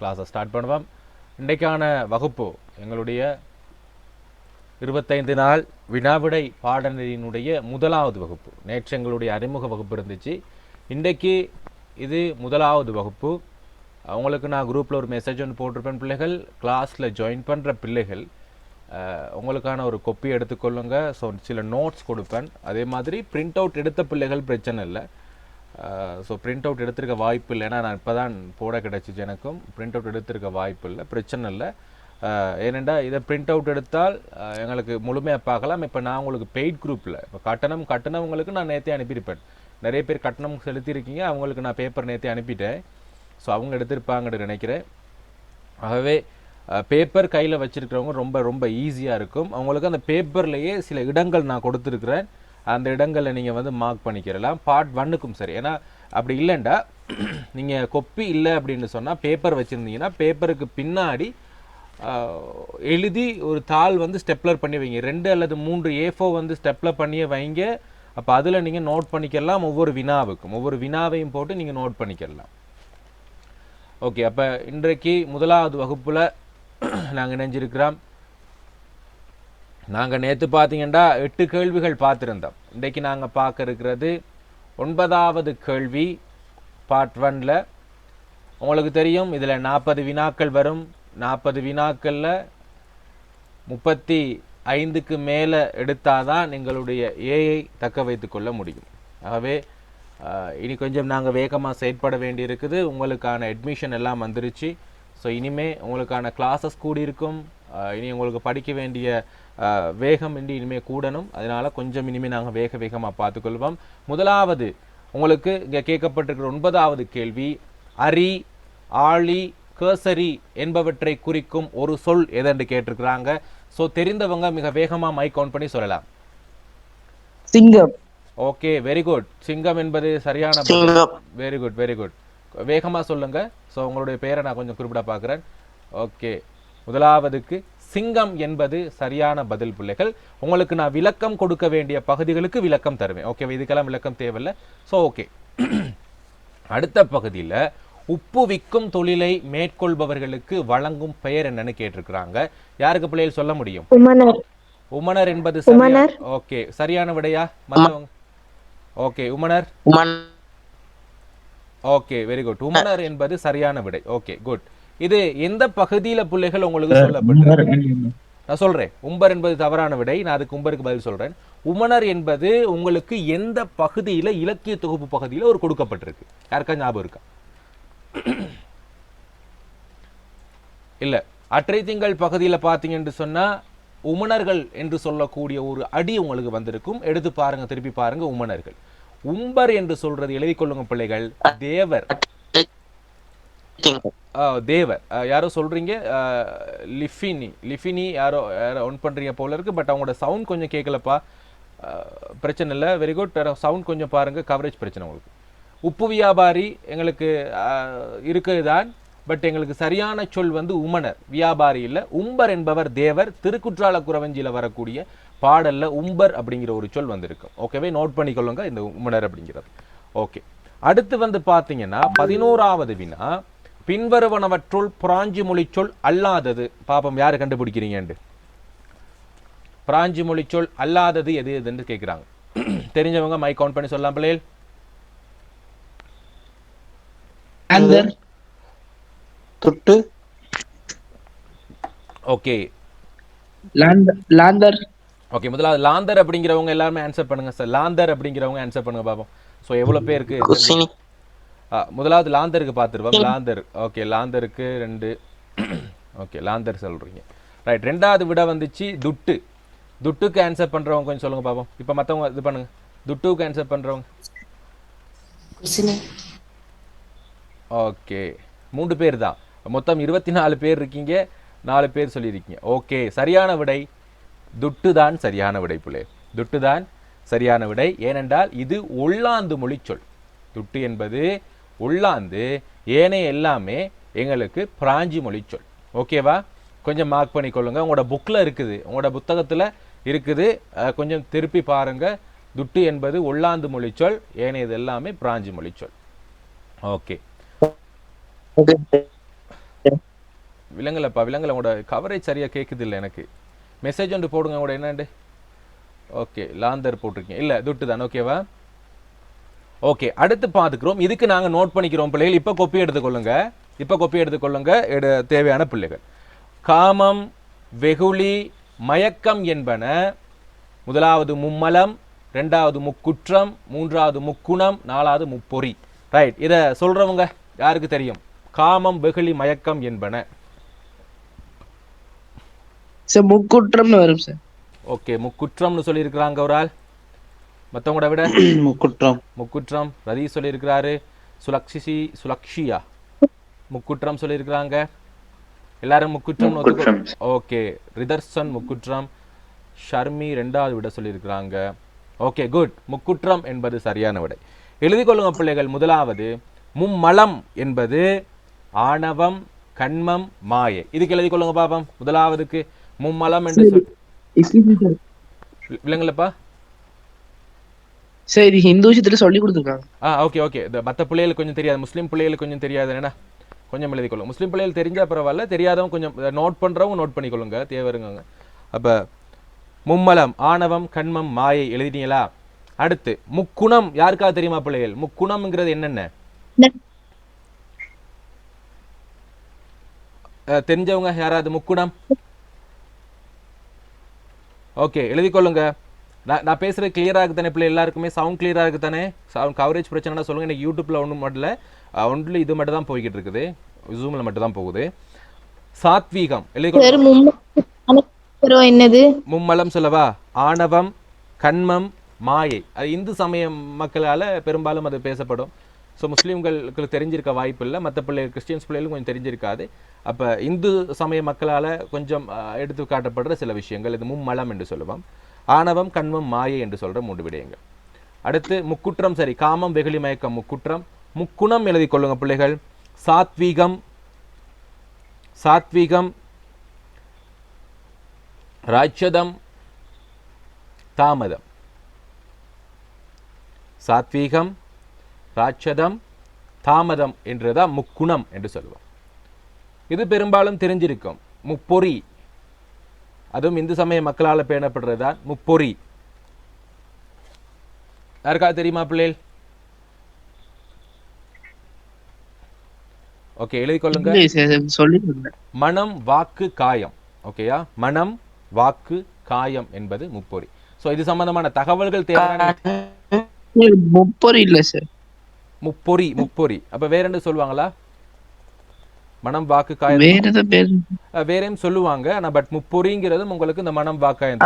கிளாஸை ஸ்டார்ட் பண்ணுவோம். இன்றைக்கான வகுப்பு எங்களுடைய 25 நாள் வினாவிடை பாடநெறியினுடைய முதலாவது வகுப்பு. நேற்று எங்களுடைய அறிமுக வகுப்பு இருந்துச்சு. இன்றைக்கு இது முதலாவது வகுப்பு. உங்களுக்கு நான் குரூப்பில் ஒரு மெசேஜ் ஒன்று போட்டிருப்பேன். பிள்ளைகள் கிளாஸில் ஜாயின் பண்ணுற பிள்ளைகள் உங்களுக்கான ஒரு கொப்பி எடுத்துக்கொள்ளுங்க. ஸோ சில நோட்ஸ் கொடுப்பேன். அதே மாதிரி பிரிண்ட் அவுட் எடுத்த பிள்ளைகள் பிரச்சனை இல்லை. ஸோ பிரிண்ட் அவுட் எடுத்திருக்க வாய்ப்பு இல்லை. ஏன்னா நான் இப்போ தான் போட கிடச்சிச்சு. எனக்கும் பிரிண்ட் அவுட் எடுத்திருக்க வாய்ப்பு இல்லை, பிரச்சனை இல்லை. ஏனெண்டா இதை பிரிண்ட் அவுட் எடுத்தால் எங்களுக்கு முழுமையாக பார்க்கலாம். இப்போ நான் உங்களுக்கு பெய்ட் குரூப்பில் இப்போ கட்டணவங்களுக்கு நான் நேற்றே அனுப்பியிருப்பேன். நிறைய பேர் கட்டணம் செலுத்தியிருக்கீங்க, அவங்களுக்கு நான் பேப்பர் நேற்றே அனுப்பிட்டேன். ஸோ அவங்க எடுத்திருப்பாங்கன்னு நினைக்கிறேன். ஆகவே பேப்பர் கையில் வச்சுருக்கிறவங்க ரொம்ப ரொம்ப ஈஸியாக இருக்கும். அவங்களுக்கு அந்த பேப்பர்லேயே சில இடங்கள் நான் கொடுத்துருக்குறேன். அந்த இடங்களில் நீங்கள் வந்து மார்க் பண்ணிக்கிறலாம். பார்ட் 1க்கும் சரி. ஏன்னா அப்படி இல்லைண்டா நீங்கள் கொப்பி இல்லை அப்படின்னு சொன்னால் பேப்பர் வச்சுருந்தீங்கன்னா பேப்பருக்கு பின்னாடி எழுதி ஒரு தாள் வந்து ஸ்டெப்லர் பண்ணி வைங்க. 2 அல்லது 3 A4 வந்து ஸ்டெப்லர் பண்ணியே வைங்க. அப்போ அதில் நீங்கள் நோட் பண்ணிக்கலாம். ஒவ்வொரு வினாவையும் போட்டு நீங்கள் நோட் பண்ணிக்கலாம். ஓகே, அப்போ இன்றைக்கு முதலாவது வகுப்பில் நாங்கள் இணைஞ்சிருக்கிறோம். நாங்கள் நேற்று பார்த்தீங்கன்னா 8 கேள்விகள் பார்த்துருந்தோம். இன்றைக்கு நாங்கள் பார்க்க இருக்கிறது 9வது கேள்வி பார்ட் 1ல். உங்களுக்கு தெரியும் இதில் 40 வினாக்கள் வரும். 40 வினாக்களில் 35க்கு மேலே எடுத்தாதான் எங்களுடைய ஏஐ தக்க வைத்து கொள்ள முடியும். ஆகவே இனி கொஞ்சம் நாங்கள் வேகமாக செயற்பட வேண்டி இருக்குது. உங்களுக்கான அட்மிஷன் எல்லாம் வந்துருச்சு. ஸோ இனிமேல் உங்களுக்கான கிளாஸஸ் கூடியிருக்கும். இனி உங்களுக்கு படிக்க வேண்டிய வேகம் இனிமேல் கூடணும். அதனால் கொஞ்சம் இனிமேல் நாங்கள் வேகமாக பார்த்துக்கொள்வோம். முதலாவது உங்களுக்கு இங்கே கேட்கப்பட்டிருக்கிற 9வது கேள்வி, அரி, ஆழி, கேசரி என்பவற்றை குறிக்கும் ஒரு சொல் எதென்று கேட்டிருக்கிறாங்க. ஸோ தெரிந்தவங்க மிக வேகமாக மைக் கவுண்ட் பண்ணி சொல்லலாம். சிங்கம். Okay, very good. சிங்கம் என்பது சரியான. Very good. வேகமாக சொல்லுங்க. ஸோ உங்களுடைய பெயரை நான் கொஞ்சம் குறிப்பிட பார்க்குறேன். ஓகே, முதலாவதுக்கு சிங்கம் என்பது சரியான பதில் பிள்ளைகள். உங்களுக்கு நான் விளக்கம் கொடுக்க வேண்டிய பகுதிகளுக்கு விளக்கம் தருவேன். ஓகே, இதுக்கெல்லாம் விளக்கம் தேவையில்லை. ஸோ ஓகே, அடுத்த பகுதியில் உப்பு விற்கும் தொழிலை மேற்கொள்பவர்களுக்கு வழங்கும் பெயர் என்னன்னு கேட்டிருக்கிறாங்க. யாருக்கு பிள்ளைகள் சொல்ல முடியும்? உமனர் என்பது ஓகே, சரியான விடையா? மற்றவங்க ஓகே, உமனர். Okay, very good. உமனர் என்பது சரியான விடை. Okay, good. இது எந்த பகுதியில பிள்ளைகள் உங்களுக்கு சொல்லப்பட்டிருக்கு? நான் சொல்றேன். உம்பர் என்பது தவறான விடை. நான் அதுக்கு உம்பருக்கு பதில் சொல்றேன். உமனர் என்பது உங்களுக்கு எந்த பகுதியில, இலக்கிய தொகுப்பு பகுதியில ஒரு கொடுக்கப்பட்டிருக்கு? யாருக்கா ஞாபகம் இருக்கா? இல்ல, அற்றை திங்கள் பகுதியில் பார்த்தீங்கன்னு சொன்னா உமனர்கள் என்று சொல்லக்கூடிய ஒரு அடி உங்களுக்கு வந்திருக்கும். எடுத்து பாருங்க, திருப்பி பாருங்க. உமனர்கள். உம்பர் என்று சொல்றது எழுதி கொள்ளுங்க பிள்ளைகள். தேவர். தேவர் யாரோ சொல்றீங்க. லிஃபினி யாரோ ஒன் பண்றீங்க போல இருக்கு. பட் அவங்களோட சவுண்ட் கொஞ்சம் கேட்கலப்பா. பிரச்சனை இல்லை. Very good. சவுண்ட் கொஞ்சம் பாருங்க. கவரேஜ் பிரச்சனை உங்களுக்கு. உப்பு வியாபாரி எங்களுக்கு இருக்குதான். பட் எங்களுக்கு சரியான சொல் வந்து உமனர், வியாபாரி இல்லை. உம்பர் என்பவர் தேவர். திருக்குற்றால குறவஞ்சியில வரக்கூடிய பாடல்ல உம்பர் அப்படிங்கிற ஒரு சொல் வந்திருக்கும். ஓகேவே, நோட் பண்ணிக்கொள்ளுங்க இந்த உமனர் அப்படிங்கிறது. ஓகே, அடுத்து வந்து பார்த்தீங்கன்னா 11வது வினா, பின்வருவனவற்றுள் பிராஞ்சி மொழி சொல் அல்லாதது. பாப்போம் யாரு கண்டுபிடிக்கிறீங்க. பிராஞ்சி மொழி சொல் அல்லாதது எது எதுன்னு கேட்குறாங்க. தெரிஞ்சவங்க மைக் கவுண்ட் பண்ணி சொல்லலாம் பிள்ளைகள். ஓகே, லாந்தர். ஓகே, முதலாவது லாந்தர் அப்படிங்கிறவங்க எல்லாருமே ஆன்சர் பண்ணுங்க சார். லாந்தர் அப்படிங்கிறவங்க ஆன்சர் பண்ணுங்க பாப்போம். ஸோ எவ்வளவு பேருக்கு? முதலாவது லாந்தருக்கு பார்த்துருவோம். லாந்தர். ஓகே, லாந்தருக்கு 2. ஓகே, லாந்தர் சொல்றீங்க. ரைட். 2வது விட வந்துச்சு துட்டு. துட்டுக்கு ஆன்சர் பண்றவங்க கொஞ்சம் சொல்லுங்க பாப்போம். இப்போ மற்றவங்க இது பண்ணுங்க. துட்டுக்கு ஆன்சர் பண்றவங்க. ஓகே, 3 பேர் தான். மொத்தம் 24 பேர் இருக்கீங்க. 4 பேர் சொல்லியிருக்கீங்க. ஓகே, சரியான விடை துட்டு தான் சரியான விடை பிள்ளை. துட்டு தான் சரியான விடை. ஏனென்றால் இது ஒல்லாந்து மொழி சொல். துட்டு என்பது ஒல்லாந்து, ஏனைய எல்லாமே எங்களுக்கு பிராஞ்சி மொழி சொல். ஓகேவா? கொஞ்சம் மார்க் பண்ணிக்கொள்ளுங்க. உங்களோட புக்கில் இருக்குது, உங்களோட புத்தகத்தில் இருக்குது. கொஞ்சம் திருப்பி பாருங்க. துட்டு என்பது ஒல்லாந்து மொழி சொல், ஏனையது எல்லாமே பிராஞ்சி மொழி சொல். ஓகே, விலங்கலப்பா விலங்கல உங்களோட கவரேஜ் சரியாக கேட்குது இல்லை எனக்கு. மெசேஜ் ஒன்று போடுங்க உங்களோட என்னண்டு. ஓகே லாந்தர் போட்டிருக்கீங்க, இல்லை துட்டு தான். ஓகேவா? ஓகே, அடுத்து பார்த்துக்கிறோம். இதுக்கு நாங்கள் நோட் பண்ணிக்கிறோம் பிள்ளைகள். இப்போ கொப்பி எடுத்துக்கொள்ளுங்க, இப்போ கொப்பி எடுத்துக்கொள்ளுங்க தேவையான பிள்ளைகள். காமம், வெகுளி, மயக்கம் என்பன முதலாவது மும்மலம், ரெண்டாவது முக்குற்றம், மூன்றாவது முக்குணம், நாலாவது முப்பொறி. ரைட், இதை சொல்றவங்க யாருக்கு தெரியும்? காமம், வெகுளி, மயக்கம் என்பன. சார் முக்குற்றம்னு வரும் சார். ஓகே, முக்குற்றம்னு சொல்லியிருக்கிறாங்க ஒரு ஆள். மற்றவங்களோட விட முக்குற்றம் ரதி சொல்லியிருக்கிறாரு. சுலக்ஷியா முக்குற்றம் சொல்லியிருக்கிறாங்க. எல்லாரும் முக்குற்றம். ஓகே, ரிதர்சன் முக்குற்றம். ஷர்மி ரெண்டாவது விட சொல்லியிருக்கிறாங்க. ஓகே குட், முக்குற்றம் என்பது சரியான விடை. எழுதிக் கொள்ளுங்க பிள்ளைகள். முதலாவது மும்மலம் என்பது ஆணவம், கண்மம், மாயை. இதுக்கு எழுதிக் கொள்ளுங்க பாப்பம். முதலாவதுக்கு மும்மலம் என்று விலங்குலப்பா சார் இது ஹிந்து விஷயத்துல சொல்லி கொடுத்துருக்காங்க. Okay okay. இந்த மற்ற பிள்ளைகளுக்கு கொஞ்சம் தெரியாது, முஸ்லீம் பிள்ளைகளுக்கு கொஞ்சம் தெரியாது. என்ன கொஞ்சம் எழுதி கொள்ளுங்க. முஸ்லீம் பிள்ளைகள் தெரிஞ்சா பரவாயில்ல, தெரியாதவங்க கொஞ்சம் நோட் பண்றவங்க நோட் பண்ணிக்கொள்ளுங்க, தேவைங்க. அப்ப மும்மலம் ஆணவம், கண்மம், மாயை எழுதிட்டீங்களா? அடுத்து முக்குணம் யாருக்காவது தெரியுமா பிள்ளைகள்? முக்குணம்ங்கிறது என்னென்ன தெரிஞ்சவங்க யாராவது? முக்குணம் ஓகே எழுதி கொள்ளுங்க. நான் பேசுறது கிளியரா இருக்கு தானே பிள்ளை? எல்லாருக்குமே சவுண்ட் கிளியரா இருக்கு தானே? சவுண்ட் கவரேஜ் பிரச்சனைனா சொல்லுங்க. இன்னைக்கு யூடியூப்ல ஒன்றும் மட்டும் இல்லை, ஒன்லி இது மட்டும் தான் போய்கிட்டு இருக்குது, ஜூம்ல மட்டும் தான் போகுது. சாத்வீகம் என்னது? மும்மலம் சொல்லவா? ஆணவம், கண்மம், மாயை. அது இந்து சமய மக்களால பெரும்பாலும் அது பேசப்படும். ஸோ முஸ்லீம்களுக்கு தெரிஞ்சிருக்க வாய்ப்பு இல்லை, மற்ற பிள்ளைகள் கிறிஸ்டியன்ஸ் பிள்ளைகளும் கொஞ்சம் தெரிஞ்சிருக்காது. அப்போ இந்து சமய மக்களால் கொஞ்சம் எடுத்து காட்டப்படுற சில விஷயங்கள் இது மும்மலம் என்று சொல்லுவோம். ஆணவம், கண்மம், மாயை என்று சொல்கிற 3 விடயங்கள். அடுத்து முக்குற்றம். சரி, காமம், வெகுளி, மயக்கம் முக்குற்றம். முக்குணம் எழுதி கொள்ளுங்க பிள்ளைகள். சாத்வீகம், ராட்சதம், தாமதம். சாத்வீகம், ராட்சதம், தாமதம் என்றுதான் முக்குணம் என்று சொல்லுவோம். இது பெரும்பாலும் தெரிஞ்சிருக்கும். முப்பொறி, அதுவும் இந்து சமய மக்களால் பேணப்படுறதுதான் முப்பொறி. யாருக்காவது தெரியுமா பிள்ளைகள்? ஓகே எழுதி கொள்ளுங்க. மனம், வாக்கு, காயம். ஓகேயா? மனம், வாக்கு, காயம் என்பது முப்பொறி. சோ இது சம்பந்தமான தகவல்கள் தேவையான முப்பொறி இல்ல சார், முப்பொறி. அப்ப வேற என்ன சொல்லுவாங்களா? மனம், வாக்கு, காயம் வேறையும் சொல்லுவாங்க. ஆனா பட் முப்பொறிங்கிறதும் உங்களுக்கு இந்த மனம், வாக்காயம்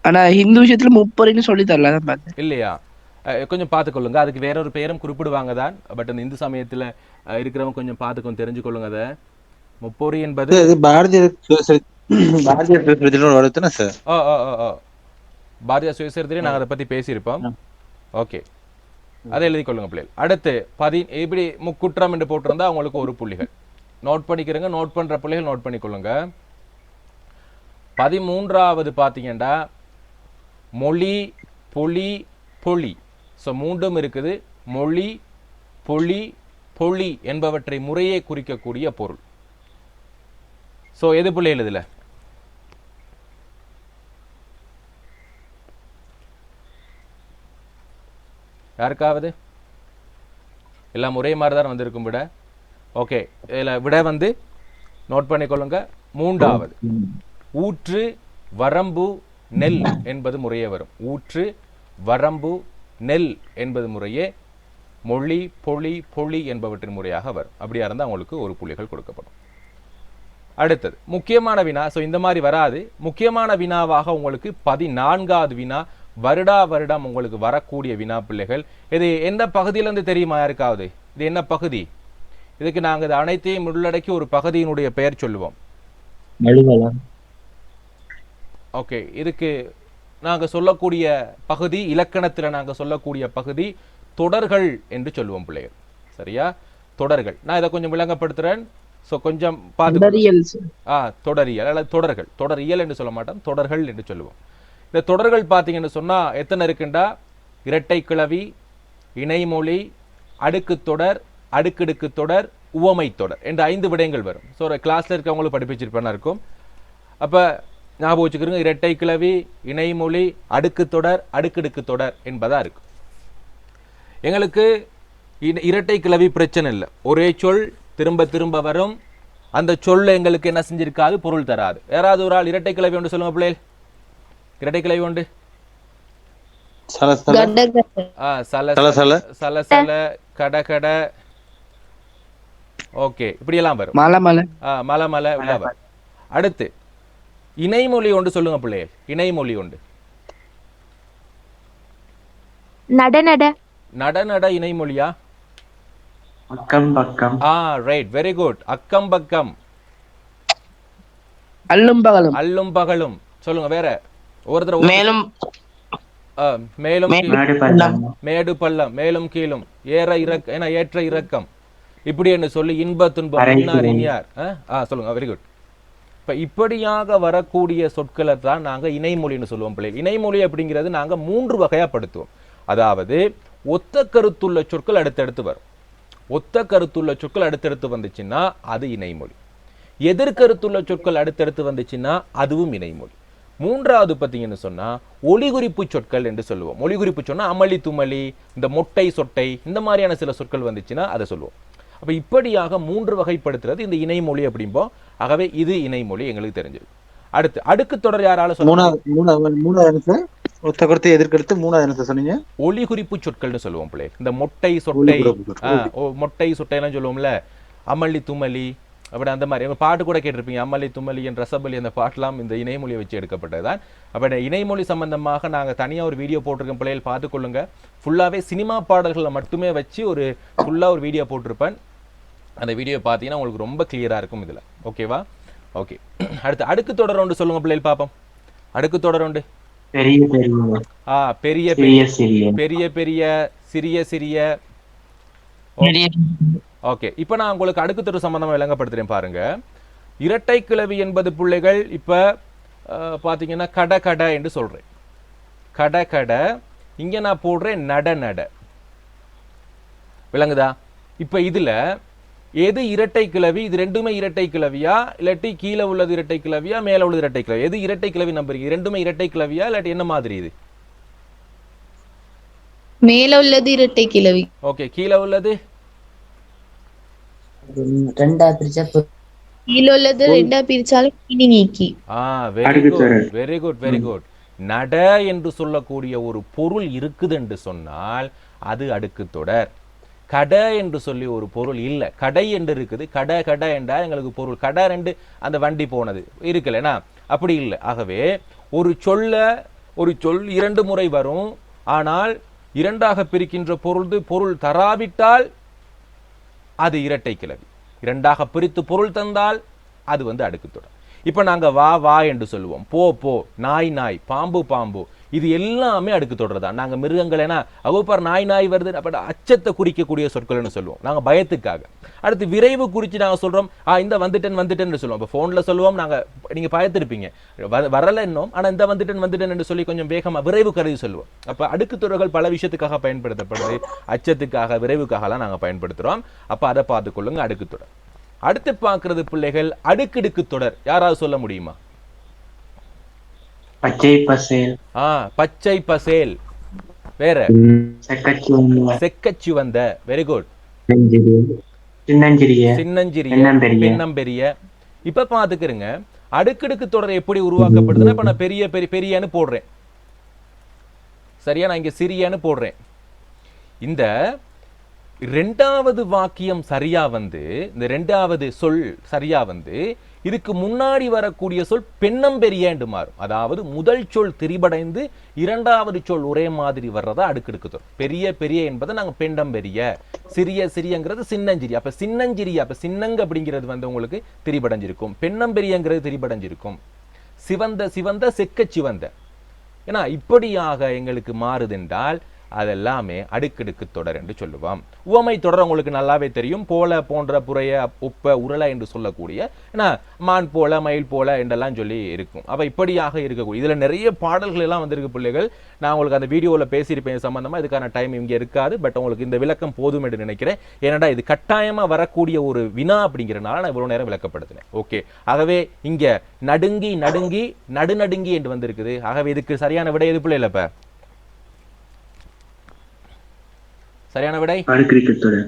ஆனா ஹிந்து விஷயத்துல முப்பொறின்னு சொல்லி தரல இல்லையா? கொஞ்சம் பார்த்துக்கொள்ளுங்க. அதுக்கு வேற ஒரு பெயரும் குறிப்பிடுவாங்க தான். பட் அந்த இந்து சமயத்துல இருக்கிறவங்க கொஞ்சம் பார்த்துக்கொண்டு தெரிஞ்சுக்கொள்ளுங்க. அதை முப்பொறி என்பது பாரதியார் சுயசரித்திலே நாங்கள் அதை பத்தி பேசியிருப்போம். ஓகே, அதை எழுதி கொள்ளுங்க பிள்ளைகள். அடுத்து இப்படி முக்குற்றம் என்று போட்டிருந்தா உங்களுக்கு 1 புள்ளிகள் நோட் பண்ணிக்கிறங்க. நோட் பண்ற பிள்ளைகள் நோட் பண்ணிக்கொள்ளுங்க. 13வது பார்த்தீங்கன்னா மொழி, பொலி, பொலி. ஸோ 3ம் இருக்குது. மொழி, பொலி, பொலி என்பவற்றை முறையே குறிக்கக்கூடிய பொருள். ஸோ எது பிள்ளைகள் இதுல? யாருக்காவது? எல்லாம் ஒரே மாதிரி தான் வந்திருக்கும் விட. ஓகே, இதில் விட வந்து நோட் பண்ணிக்கொள்ளுங்க. 3வது ஊற்று, வரம்பு, நெல் என்பது முறையே வரும். ஊற்று, வரம்பு, நெல் என்பது முறையே மொழி, பொலி, பொலி என்பவற்றின் முறையாக வரும். அப்படியா இருந்தால் உங்களுக்கு 1 புள்ளிகள் கொடுக்கப்படும். அடுத்தது முக்கியமான வினா. ஸோ இந்த மாதிரி வராது. முக்கியமான வினாவாக உங்களுக்கு 14வது வினா, வருடம் உங்களுக்கு வரக்கூடிய வினா பிள்ளைகள். இது எந்த பகுதியிலிருந்து தெரியுமா யாருக்காவது? இது என்ன பகுதி? இதுக்கு நாங்கள் இது அனைத்தையும் உள்ளடக்கி ஒரு பகுதியினுடைய பெயர் சொல்லுவோம். ஓகே, இதுக்கு நாங்கள் சொல்லக்கூடிய பகுதி, இலக்கணத்தில் நாங்கள் சொல்லக்கூடிய பகுதி தொடர்கள் என்று சொல்லுவோம் பிள்ளைகள். சரியா? தொடர்கள். நான் இதை கொஞ்சம் விளங்கப்படுத்துறேன். ஸோ கொஞ்சம் பார்த்து. தொடரியல் அல்லது தொடர்கள். தொடரியல் என்று சொல்ல மாட்டோம், தொடர்கள் என்று சொல்லுவோம். இந்த தொடர்கள் பார்த்தீங்கன்னு சொன்னா எத்தனை இருக்குண்டா, இரட்டை கிளவி, இணைமொழி, அடுக்கு தொடர், அடுக்கடுக்கு தொடர், உவமை தொடர் என்ற 5 விடயங்கள் வரும். ஸோ ஒரு கிளாஸில் இருக்கவங்களும் படிப்பிச்சிருப்பேனா இருக்கும். அப்போ ஞாபகம் வச்சுக்கிறோங்க, இரட்டை கிளவி, இணைமொழி, அடுக்கு தொடர், அடுக்கடுக்கு தொடர் என்பதாக இருக்கும். எங்களுக்கு இரட்டை கிளவி பிரச்சனை இல்லை. ஒரே சொல் திரும்ப திரும்ப வரும். அந்த சொல்ல எங்களுக்கு என்ன செஞ்சிருக்காது, பொருள் தராது. யாராவது ஒரு ஆள் இரட்டை கிளவி ஒன்று சொல்லுங்க பிள்ளைகள். இரட்டை கிளவி உண்டு. சலசல, கடகட, ஓகே, இப்படி எல்லாம் வரும். மலை மலை மலை மலை வரும். அடுத்து இணைமொழி ஒன்று சொல்லுங்க பிள்ளைகள். இணைமொழி ஒன்று. நட நட. நட நட இணைமொழியா? அக்கம் பக்கம். Right, very good. அக்கம் பக்கம். அல்லும் பகலும். அல்லும் பகலும் சொல்லுங்க. வேற ஒருத்தர் மேலும் மேலும் மேடு பள்ளம், மேலும் கீழும், ஏற்ற இறக்கம், இப்படி என்று சொல்லி இன்ப துன்பம், இன்னார் இனியார். சொல்லுங்க, வெரி குட். இப்ப இப்படியாக வரக்கூடிய சொற்களை தான் நாங்க இணைமொழின்னு சொல்லுவோம் பிள்ளைகள். இணைமொழி அப்படிங்கிறது நாங்க 3 வகையாப்படுத்துவோம். அதாவது ஒத்த கருத்துள்ள சொற்கள் அடுத்தடுத்து வரும். ஒத்த கருத்துள்ள சொற்கள் அடுத்தடுத்து வந்துச்சுன்னா அது இணைமொழி. எதிர்கருத்துள்ள சொற்கள் அடுத்தடுத்து வந்துச்சுன்னா அதுவும் இணைமொழி. 3வது பார்த்தீங்கன்னு சொன்னா ஒலிகுறிப்பு சொற்கள் என்று சொல்லுவோம். ஒலிகுறிப்பு சொன்னா அமளி துமளி, இந்த மொட்டை சொட்டை, இந்த மாதிரியான சில சொற்கள் வந்துச்சுன்னா அதை சொல்லுவோம். அப்ப இப்படியாக 3 வகைப்படுத்துறது இந்த இணைமொழி அப்படிம்போம். ஆகவே இது இணைமொழி எங்களுக்கு தெரிஞ்சது. அடுத்து அடுக்கு தொடர் யாரால மூணாவது ஒத்த கருத்து எதிர்கருத்து 3வது சொன்னீங்க. ஒலிகுறிப்பு சொற்கள்னு சொல்லுவோம் பிள்ளை. இந்த மொட்டை சொட்டை, மொட்டை சொட்டை எல்லாம் சொல்லுவோம்ல, அமளி துமளி, அப்படி அந்த மாதிரி பாட்டு கூட கேட்டிருப்பீங்க. அமளி துமளி என் ரசபலி, அந்த பாட்டெல்லாம் இந்த இணைமொழியை வச்சு எடுக்கப்பட்டதுதான். அப்படி இணைமொழி சம்பந்தமாக நாங்கள் தனியாக ஒரு வீடியோ போட்டிருக்கோம், பிள்ளைகள் பார்த்துக்கொள்ளுங்க. ஃபுல்லாகவே சினிமா பாடல்களை மட்டுமே வச்சு ஃபுல்லாக ஒரு வீடியோ போட்டிருப்பேன். அந்த வீடியோ பார்த்தீங்கன்னா உங்களுக்கு ரொம்ப கிளியராக இருக்கும் இதில். ஓகேவா? ஓகே. அடுத்து அடுக்கு தொடர் ஒன்று சொல்லுங்க பிள்ளைகள் பார்ப்போம். அடுக்கு தொடர் ஒன்று. பெரிய பெரிய பெரிய பெரிய, சிறிய சிறிய. ஓகே, இப்போ நான் உங்களுக்கு அடுக்கு தொடர் சம்பந்தமா விளங்கப்படுத்துறேன் பாருங்க. இரட்டை கிளவி என்பது பிள்ளைகள் இப்ப பாத்தீங்கன்னா கட கட என்று சொல்றேன். கட கட, இங்க நான் போடுறேன் நட நட. விளங்குதா? இப்ப இதுல எது இரட்டை கிளவி? இது ரெண்டுமே இரட்டை கிளவியா, இல்லாட்டி கீழே உள்ளது இரட்டை கிளவியா, மேல உள்ளது இரட்டை கிளவி? எது இரட்டை கிளவி நம்புறீங்க? ரெண்டுமே இரட்டை கிளவியா, இல்லாட்டி என்ன மாதிரி இது? மேல உள்ளது இரட்டை கிளவி. ஓகே, கீழே உள்ளது கீழே உள்ளது ரெண்டா பிரிச்சாலும் கிணி நீக்கி. Very good, very good. நட என்று சொல்லக்கூடிய ஒரு பொருள் இருக்குது என்று சொன்னால் அது அடுக்கு தொடர். கடை என்று சொல்லி ஒரு பொருள் இல்லை. கடை என்று இருக்குது. கடை கடை என்றால் எங்களுக்கு பொருள் கடை ரெண்டு அந்த வண்டி போனது இருக்குல்லனா, அப்படி இல்லை. ஆகவே ஒரு சொல் 2 முறை வரும். ஆனால் 2ஆக பிரிக்கின்ற பொருள் தராவிட்டால் அது இரட்டை கிளவி. 2ஆக பிரித்து பொருள் தந்தால் அது அடுக்கு தொடர். இப்ப நாங்க வா வா என்று சொல்லுவோம், போ போ, நாய் நாய், பாம்பு பாம்பு, இது எல்லாமே அடுக்கு தொடர் தான். நாங்க மிருகங்கள் ஏன்னா அவ்வப்பார் நாய் நாய் வருது அப்ப அச்சத்தை குறிக்கக்கூடிய சொற்கள்னு சொல்லுவோம் நாங்க பயத்துக்காக. அடுத்து விரைவு குறித்து நாங்க சொல்றோம், இந்த வந்துட்டேன்னு சொல்லுவோம். இப்போ போன்ல சொல்லுவோம், நாங்க நீங்க பயத்திருப்பீங்க வரல இன்னும், ஆனா இந்த வந்துட்டேன் என்று சொல்லி கொஞ்சம் வேகமா விரைவு கருதி சொல்லுவோம். அப்ப அடுக்கு தொடர்கள் பல விஷயத்துக்காக பயன்படுத்தப்படுது. அச்சத்துக்காக, விரைவுக்காகலாம் நாங்க பயன்படுத்துறோம். அப்ப அதை பார்த்துக்கொள்ளுங்க அடுக்கு தொடர். அடுத்து பார்க்கிறது பிள்ளைகள் அடுக்கடுக்கு தொடர். யாராவது சொல்ல முடியுமா? பச்சை பசேல். பச்சை பசேல். வேற செக்கச்சிவந்த. Very good. சின்னஞ்சிறிய, பின்னம்பெரிய. இப்ப பாத்துக்கிறங்க அடுக்கடுக்கு தொடர் எப்படி உருவாக்கப்படுதுன்னா, இப்ப நான் பெரிய பெரியன்னு போடுறேன், சரியா? நான் இங்க சிறியன்னு போடுறேன். இந்த 2வது வாக்கியம் சரியா வந்து, இந்த 2வது சொல் சரியா வந்து இதுக்கு முன்னாடி வரக்கூடிய சொல் பெண்ணம்பெரிய என்று மாறும். அதாவது முதல் சொல் திரிபடைந்து 2வது சொல் ஒரே மாதிரி வர்றதா அடுக்கடுக்கு தொடர். பெரிய பெரிய என்பதை நாங்க பெண்டம்பெரிய, சிறிய சிறியங்கிறது சின்னஞ்சிறிய. அப்ப சின்னஞ்சிறிய, அப்ப சின்னங்க அப்படிங்கிறது உங்களுக்கு திரிபடைஞ்சிருக்கும், பெண்ணம்பெரியங்கிறது திரிபடைஞ்சிருக்கும். சிவந்த சிவந்த, செக்க சிவந்த. ஏன்னா இப்படியாக எங்களுக்கு மாறுதென்றால் அதெல்லாமே அடுக்கடுக்கு தொடர் என்று சொல்லுவோம். உவமை தொடர் உங்களுக்கு நல்லாவே தெரியும். போல, போன்ற, புறைய, உப்ப, உருளை என்று சொல்லக்கூடிய ஏன்னா மான் போல, மயில் போல என்றெல்லாம் சொல்லி இருக்கும். அப்ப இப்படியாக இருக்கக்கூடிய இதுல நிறைய பாடல்கள் எல்லாம் வந்திருக்கு பிள்ளைகள். நான் உங்களுக்கு அந்த வீடியோவில் பேசியிருப்பேன் சம்பந்தமா. இதுக்கான டைம் இங்கே இருக்காது. பட் உங்களுக்கு இந்த விளக்கம் போதும் என்று நினைக்கிறேன். ஏன்னா இது கட்டாயமா வரக்கூடிய ஒரு வினா அப்படிங்கிறனால நான் இவ்வளவு நேரம் விளக்கப்படுத்தினேன். ஓகே, ஆகவே இங்க நடுங்கி நடுங்கி நடுநடுங்கி என்று வந்திருக்குது. ஆகவே இதுக்கு சரியான விடை எது பிள்ளைல? இப்ப சரியான விடை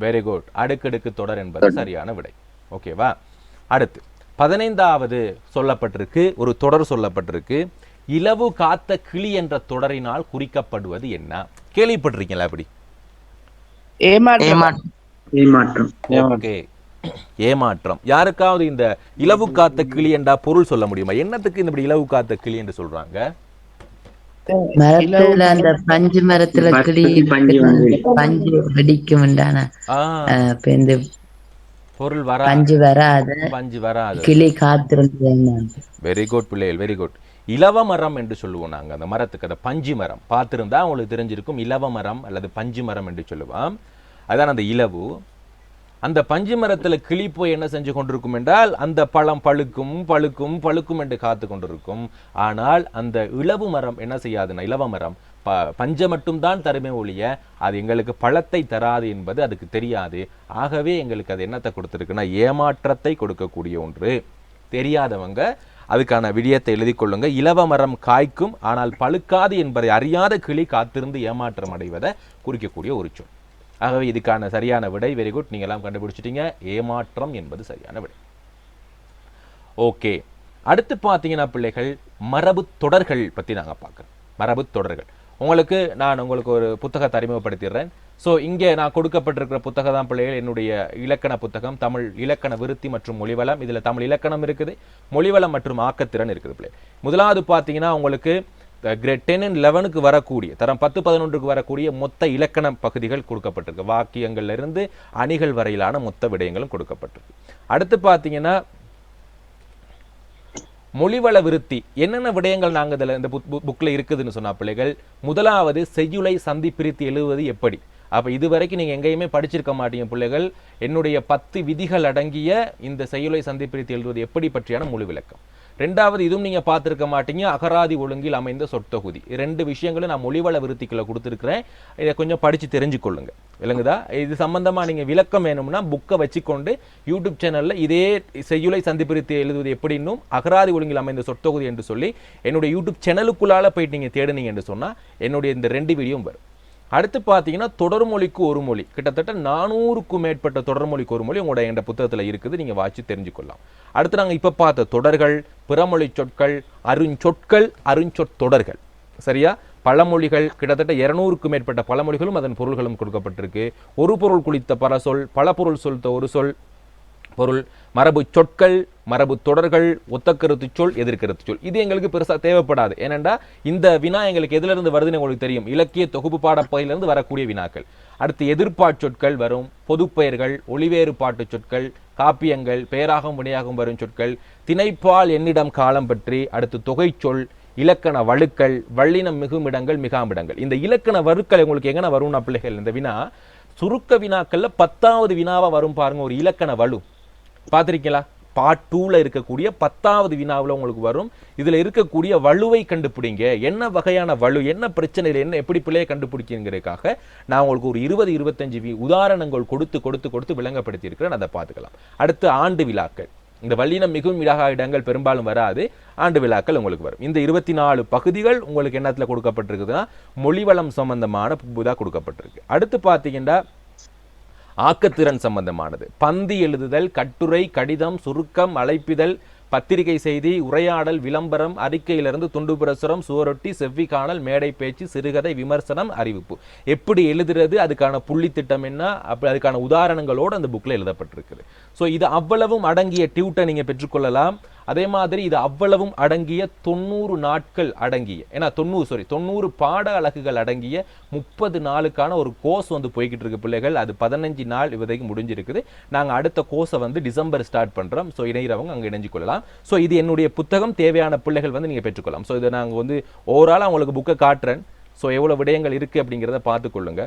வெரி குட், அடுக்கடுக்கு தொடர் என்பது சரியான விடை. ஓகேவா? அடுத்து 15வது சொல்லப்பட்டிருக்கு, ஒரு தொடர் சொல்லப்பட்டிருக்கு. இலவு காத்த கிளி என்ற தொடரினால் குறிக்கப்படுவது என்ன? கேள்விப்பட்டிருக்கீங்களா? அப்படி ஏமாற்றம். யாருக்காவது இந்த இலவு காத்த கிளி என்றா பொருள் சொல்ல முடியுமா? என்னத்துக்கு இந்த இலவு காத்த கிளி என்று சொல்றாங்க? மரத்துல அந்த பஞ்சு மரத்துல கிளி பஞ்சு வெடிக்கும் பொருள் வர பஞ்சு வராது கிளி காத்திருந்து. வெரி குட் பிள்ளைகள், வெரி குட். இலவ மரம் என்று சொல்லுவோம் நாங்க அந்த மரத்துக்கு. அந்த பஞ்சு மரம் பார்த்திருந்தா உங்களுக்கு தெரிஞ்சிருக்கும். இலவ மரம் அல்லது பஞ்சு மரம் என்று சொல்லுவோம். அதான் அந்த இலவு. அந்த பஞ்சு மரத்துல கிளி போய் என்ன செஞ்சு கொண்டிருக்கும் என்றால் அந்த பழம் பழுக்கும் பழுக்கும் பழுக்கும் என்று காத்து கொண்டிருக்கும். ஆனால் அந்த இலவு மரம் என்ன செய்யாதுன்னா, இலவ மரம் பஞ்சை மட்டும்தான் தருமே ஒழிய அது எங்களுக்கு பழத்தை தராது என்பது அதுக்கு தெரியாது. ஆகவே எங்களுக்கு அது என்னத்தை கொடுத்துருக்குன்னா ஏமாற்றத்தை கொடுக்கக்கூடிய ஒன்று. தெரியாதவங்க அதுக்கான விடயத்தை எழுதி கொள்ளுங்க. இலவ மரம் காய்க்கும் ஆனால் பழுக்காது என்பதை அறியாத கிளி காத்திருந்து ஏமாற்றம் அடைவதை குறிக்கக்கூடிய ஒரு சொல். ஆகவே இதுக்கான சரியான விடை வெரி குட், நீங்க எல்லாம் கண்டுபிடிச்சிட்டீங்க. ஏமாற்றம் என்பது சரியான விடை. ஓகே, அடுத்து பார்த்தீங்கன்னா பிள்ளைகள் மரபு தொடர்கள் பத்தி நாங்க பார்க்கிறோம். மரபு தொடர்கள் நான் உங்களுக்கு ஒரு புத்தகத்தை அறிமுகப்படுத்திடுறேன். ஸோ இங்கே நான் கொடுக்கப்பட்டிருக்கிற புத்தகம் தான் பிள்ளைகள் என்னுடைய இலக்கண புத்தகம், தமிழ் இலக்கண விருத்தி மற்றும் மொழிவளம். இதுல தமிழ் இலக்கணம் இருக்குது, மொழிவளம் மற்றும் ஆக்கத்திறன் இருக்குது பிள்ளை. முதலாவது பார்த்தீங்கன்னா உங்களுக்கு கிரேட் 10 and 11க்கு வரக்கூடிய தரம் 10, 11க்கு வரக்கூடிய மொத்த இலக்கண பகுதிகள் கொடுக்கப்பட்டிருக்கு. வாக்கியங்கள்ல இருந்து அணிகள் வரையிலான மொத்த விடயங்களும் கொடுக்கப்பட்டிருக்கு. அடுத்து பார்த்தீங்கன்னா மொழிவள விருத்தி என்னென்ன விடயங்கள் நாங்கள் இதில் இந்த புக்கில் இருக்குதுன்னு சொன்னா பிள்ளைகள், முதலாவது செய்யுளை சந்தி பிரித்து எழுதுவது எப்படி. அப்போ இதுவரைக்கும் நீங்கள் எங்கேயுமே படிச்சிருக்க மாட்டீங்க பிள்ளைகள். என்னுடைய 10 விதிகள் அடங்கிய இந்த செய்யுளை சந்தி பிரித்து எழுதுவது எப்படி பற்றியான முழு விளக்கம். ரெண்டாவது, இதுவும் நீங்கள் பார்த்துருக்க மாட்டீங்க, அகராதி ஒழுங்கில் அமைந்த சொற்தொகுதி. 2 விஷயங்களும் நான் மொழிவள விருத்திக்குள்ள கொடுத்துருக்கிறேன். இதை கொஞ்சம் படித்து தெரிஞ்சுக்கொள்ளுங்க. விளங்குதா? இது சம்பந்தமாக நீங்கள் விளக்கம் வேணும்னா புக்கை வச்சுக்கொண்டு யூடியூப் சேனலில் இதே செய்யுளை சந்தி பிரித்து எழுதுவது எப்படின்னும் அகராதி ஒழுங்கில் அமைந்த சொற்தொகுதி என்று சொல்லி என்னுடைய யூடியூப் சேனலுக்குள்ளால போயிட்டு நீங்கள் தேடுனீங்க என்று சொன்னால் என்னுடைய இந்த 2 வீடியோவும் வரும். அடுத்து பார்த்தீங்கன்னா தொடர்மொழிக்கு ஒரு மொழி, கிட்டத்தட்ட 400க்கும் மேற்பட்ட தொடர்மொழிக்கு ஒரு மொழி உங்களோட என்ற புத்தகத்தில் இருக்குது. நீங்கள் வாட்சி தெரிஞ்சுக்கொள்ளலாம். அடுத்து நாங்கள் இப்போ பார்த்த தொடர்கள், பிறமொழி சொற்கள், அருஞ்சொற்கள், அருஞ்சொற்றொடர்கள், சரியா? பழமொழிகள், கிட்டத்தட்ட 200க்கும் மேற்பட்ட பழமொழிகளும் அதன் பொருள்களும் கொடுக்கப்பட்டிருக்கு. ஒரு பொருள் குளித்த பரசொல், பல பொருள் சொல்த்த ஒரு சொல் பொருள், மரபு சொற்கள், மரபு தொடர்கள், ஒத்தக்கருத்து சொல், எதிர்கருத்து சொல். இது எங்களுக்கு பெருசா தேவைப்படாது. ஏனென்றா இந்த வினா எங்களுக்கு எதுல இருந்து வருதுன்னு உங்களுக்கு தெரியும். இலக்கிய தொகுப்பு பாடப்பகுதியிலிருந்து வரக்கூடிய வினாக்கள். அடுத்து எதிர்பார்ச் சொற்கள் வரும், பொதுப்பெயர்கள், ஒளிவேறுபாட்டு சொற்கள், காப்பியங்கள், பெயராகவும் வினையாகவும் வரும் சொற்கள், திணைப்பால் என்னிடம் காலம் பற்றி, அடுத்து தொகை சொல், இலக்கண வழுக்கள், வள்ளினம் மிகுமிடங்கள், மிகாமிடங்கள். இந்த இலக்கண வழுக்கள் உங்களுக்கு எங்கன வரும் பிள்ளைகள்? இந்த வினா சுருக்க வினாக்கள்ல 10வது வினாவா வரும் பாருங்க. ஒரு இலக்கண வலு பார்த்திருக்கீங்களா? பார்ட் 2ல இருக்கக்கூடிய 10வது வினாவில் உங்களுக்கு வரும். இதுல இருக்கக்கூடிய வலுவை கண்டுபிடிங்க. என்ன வகையான வலு, என்ன பிரச்சனையில், என்ன எப்படி பிள்ளையை கண்டுபிடிக்கிறதுக்காக நான் உங்களுக்கு ஒரு 20-25 உதாரணங்கள் கொடுத்து விளங்கப்படுத்தி இருக்கிறேன். அதை பார்த்துக்கலாம். அடுத்து ஆண்டு விழாக்கள். இந்த வல்லினம் மிகவும் இலகா இடங்கள் பெரும்பாலும் வராது, ஆண்டு விழாக்கள் உங்களுக்கு வரும். இந்த 24 பகுதிகள் உங்களுக்கு என்னத்துல கொடுக்கப்பட்டிருக்குதுன்னா மொழிவளம் சம்பந்தமான புதா கொடுக்கப்பட்டிருக்கு. அடுத்து பார்த்தீங்கன்னா ஆக்கத்திறன் சம்பந்தமானது. பந்தி எழுதுதல், கட்டுரை, கடிதம், சுருக்கம், அழைப்பிதழ், பத்திரிகை செய்தி, உரையாடல், விளம்பரம், அறிக்கையிலிருந்து துண்டு பிரசுரம், சுவரொட்டி, செவ்வி காணல், மேடை பேச்சு, சிறுகதை, விமர்சனம், அறிவிப்பு. எப்படி எழுதுறது, அதுக்கான புள்ளி திட்டம் என்ன, அதுக்கான உதாரணங்களோடு அந்த புக்ல எழுதப்பட்டிருக்குது. ஸோ இது அவ்வளவும் அடங்கிய டியூட்டை நீங்க பெற்றுக்கொள்ளலாம். அதே மாதிரி இது அவ்வளவும் அடங்கிய 90 நாட்கள் அடங்கிய, ஏன்னா 90 பாட அலகுகள் அடங்கிய 30 நாளுக்கான ஒரு கோர்ஸ் வந்து போய்கிட்டு இருக்கு பிள்ளைகள். அது 15 நாள் இப்போதைக்கு முடிஞ்சிருக்குது. நாங்கள் அடுத்த கோர்ஸை வந்து டிசம்பர் ஸ்டார்ட் பண்றோம். ஸோ இணைகிறவங்க அங்கே இணைஞ்சு கொள்ளலாம். ஸோ இது என்னுடைய புத்தகம், தேவையான பிள்ளைகள் வந்து நீங்க பெற்றுக்கொள்ளலாம். ஸோ இதை நாங்கள் வந்து ஓவரால் அவங்களுக்கு புக்கை காட்டுறேன். ஸோ எவ்வளோ விடயங்கள் இருக்குது அப்படிங்கிறத பார்த்துக்கொள்ளுங்க.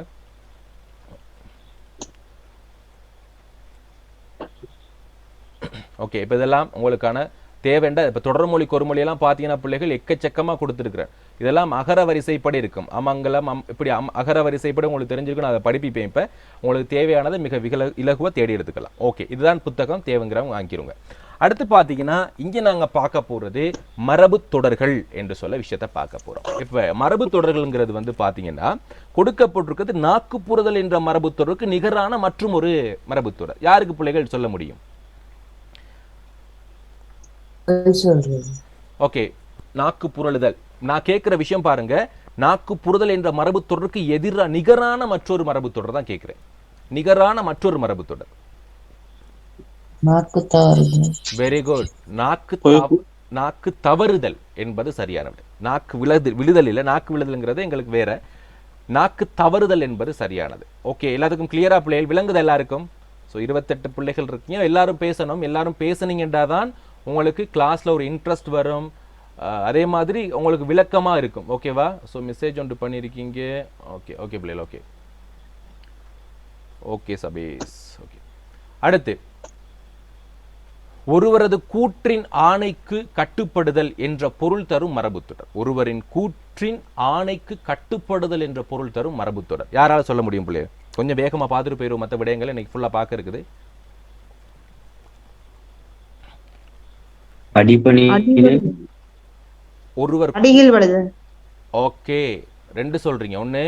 ஓகே, இப்போ இதெல்லாம் உங்களுக்கான தேவைண்ட இப்போ தொடர்மொழி கொறுமொழியெல்லாம் பார்த்தீங்கன்னா பிள்ளைகள் எக்கச்சக்கமாக கொடுத்துருக்குறேன். இதெல்லாம் அகர வரிசைப்படி இருக்கும். அமங்கலம் இப்படி அகர வரிசைப்படி உங்களுக்கு தெரிஞ்சிருக்கும். நான் அதை படிப்பிப்பேன். இப்போ உங்களுக்கு தேவையானதை மிக இலகுவாக தேடி எடுத்துக்கலாம். ஓகே, இதுதான் புத்தகம், தேவைங்கிறவங்க வாங்கிக்கிறோங்க. அடுத்து பார்த்தீங்கன்னா இங்கே நாங்கள் பார்க்க போகிறது மரபு தொடர்கள் என்று சொல்ல விஷயத்தை பார்க்க போகிறோம். இப்போ மரபு தொடர்கள்ங்கிறது வந்து பார்த்தீங்கன்னா கொடுக்கப்பட்டிருக்கிறது நாக்குப்புறதல் என்ற மரபு தொடருக்கு நிகரான மற்றும் ஒரு மரபு தொடர். யாருக்கு பிள்ளைகள் சொல்ல முடியும்? ஓகே, நாக்கு புரளுதல். நான் கேட்கிற விஷயம் பாருங்க, நாக்கு புரதல் என்ற மரபு தொடருக்கு நிகரான மற்றொரு மரபு தொடர் தான் கேட்கிறேன். நிகரான மற்றொரு மரபு தொடர். Very good. நாக்கு தவறுதல் என்பது சரியான விடை. நாக்கு விழுதல் இல்லை, நாக்கு விழுதல்ங்கிறது எங்களுக்கு வேற. நாக்கு தவறுதல் என்பது சரியானது. ஓகே, எல்லாத்துக்கும் கிளியரா பிள்ளைகள் விளங்குது எல்லாருக்கும்? ஸோ 28 பிள்ளைகள் இருக்கீங்க, எல்லாரும் பேசணும். எல்லாரும் பேசுனீங்கன்றாதான் உங்களுக்கு கிளாஸ்ல ஒரு இன்ட்ரெஸ்ட் வரும். அதே மாதிரி உங்களுக்கு விளக்கமா இருக்கும். ஓகேவா? ஸோ மெசேஜ் ஒன்று பண்ணியிருக்கீங்க. ஓகே ஓகே பிள்ளைகள், ஓகே ஓகே சபேஸ். ஓகே, அடுத்து ஒருவரது கூற்றின் ஆணைக்கு கட்டுப்படுதல் என்ற பொருள் தரும் மரபுத்தொடர். ஒருவரின் கூற்றின் ஆணைக்கு கட்டுப்படுதல் என்ற பொருள் தரும் மரபுத்தொடர். யாரால சொல்ல முடியும் பிள்ளைய? கொஞ்சம் வேகமா பார்த்துட்டு போயிடும். மற்ற விடயங்களை இன்னைக்கு ஃபுல்லா பார்க்க இருக்குது. ஒருவர் ஓகே, ரெண்டு சொல்றீங்க. ஒன்னு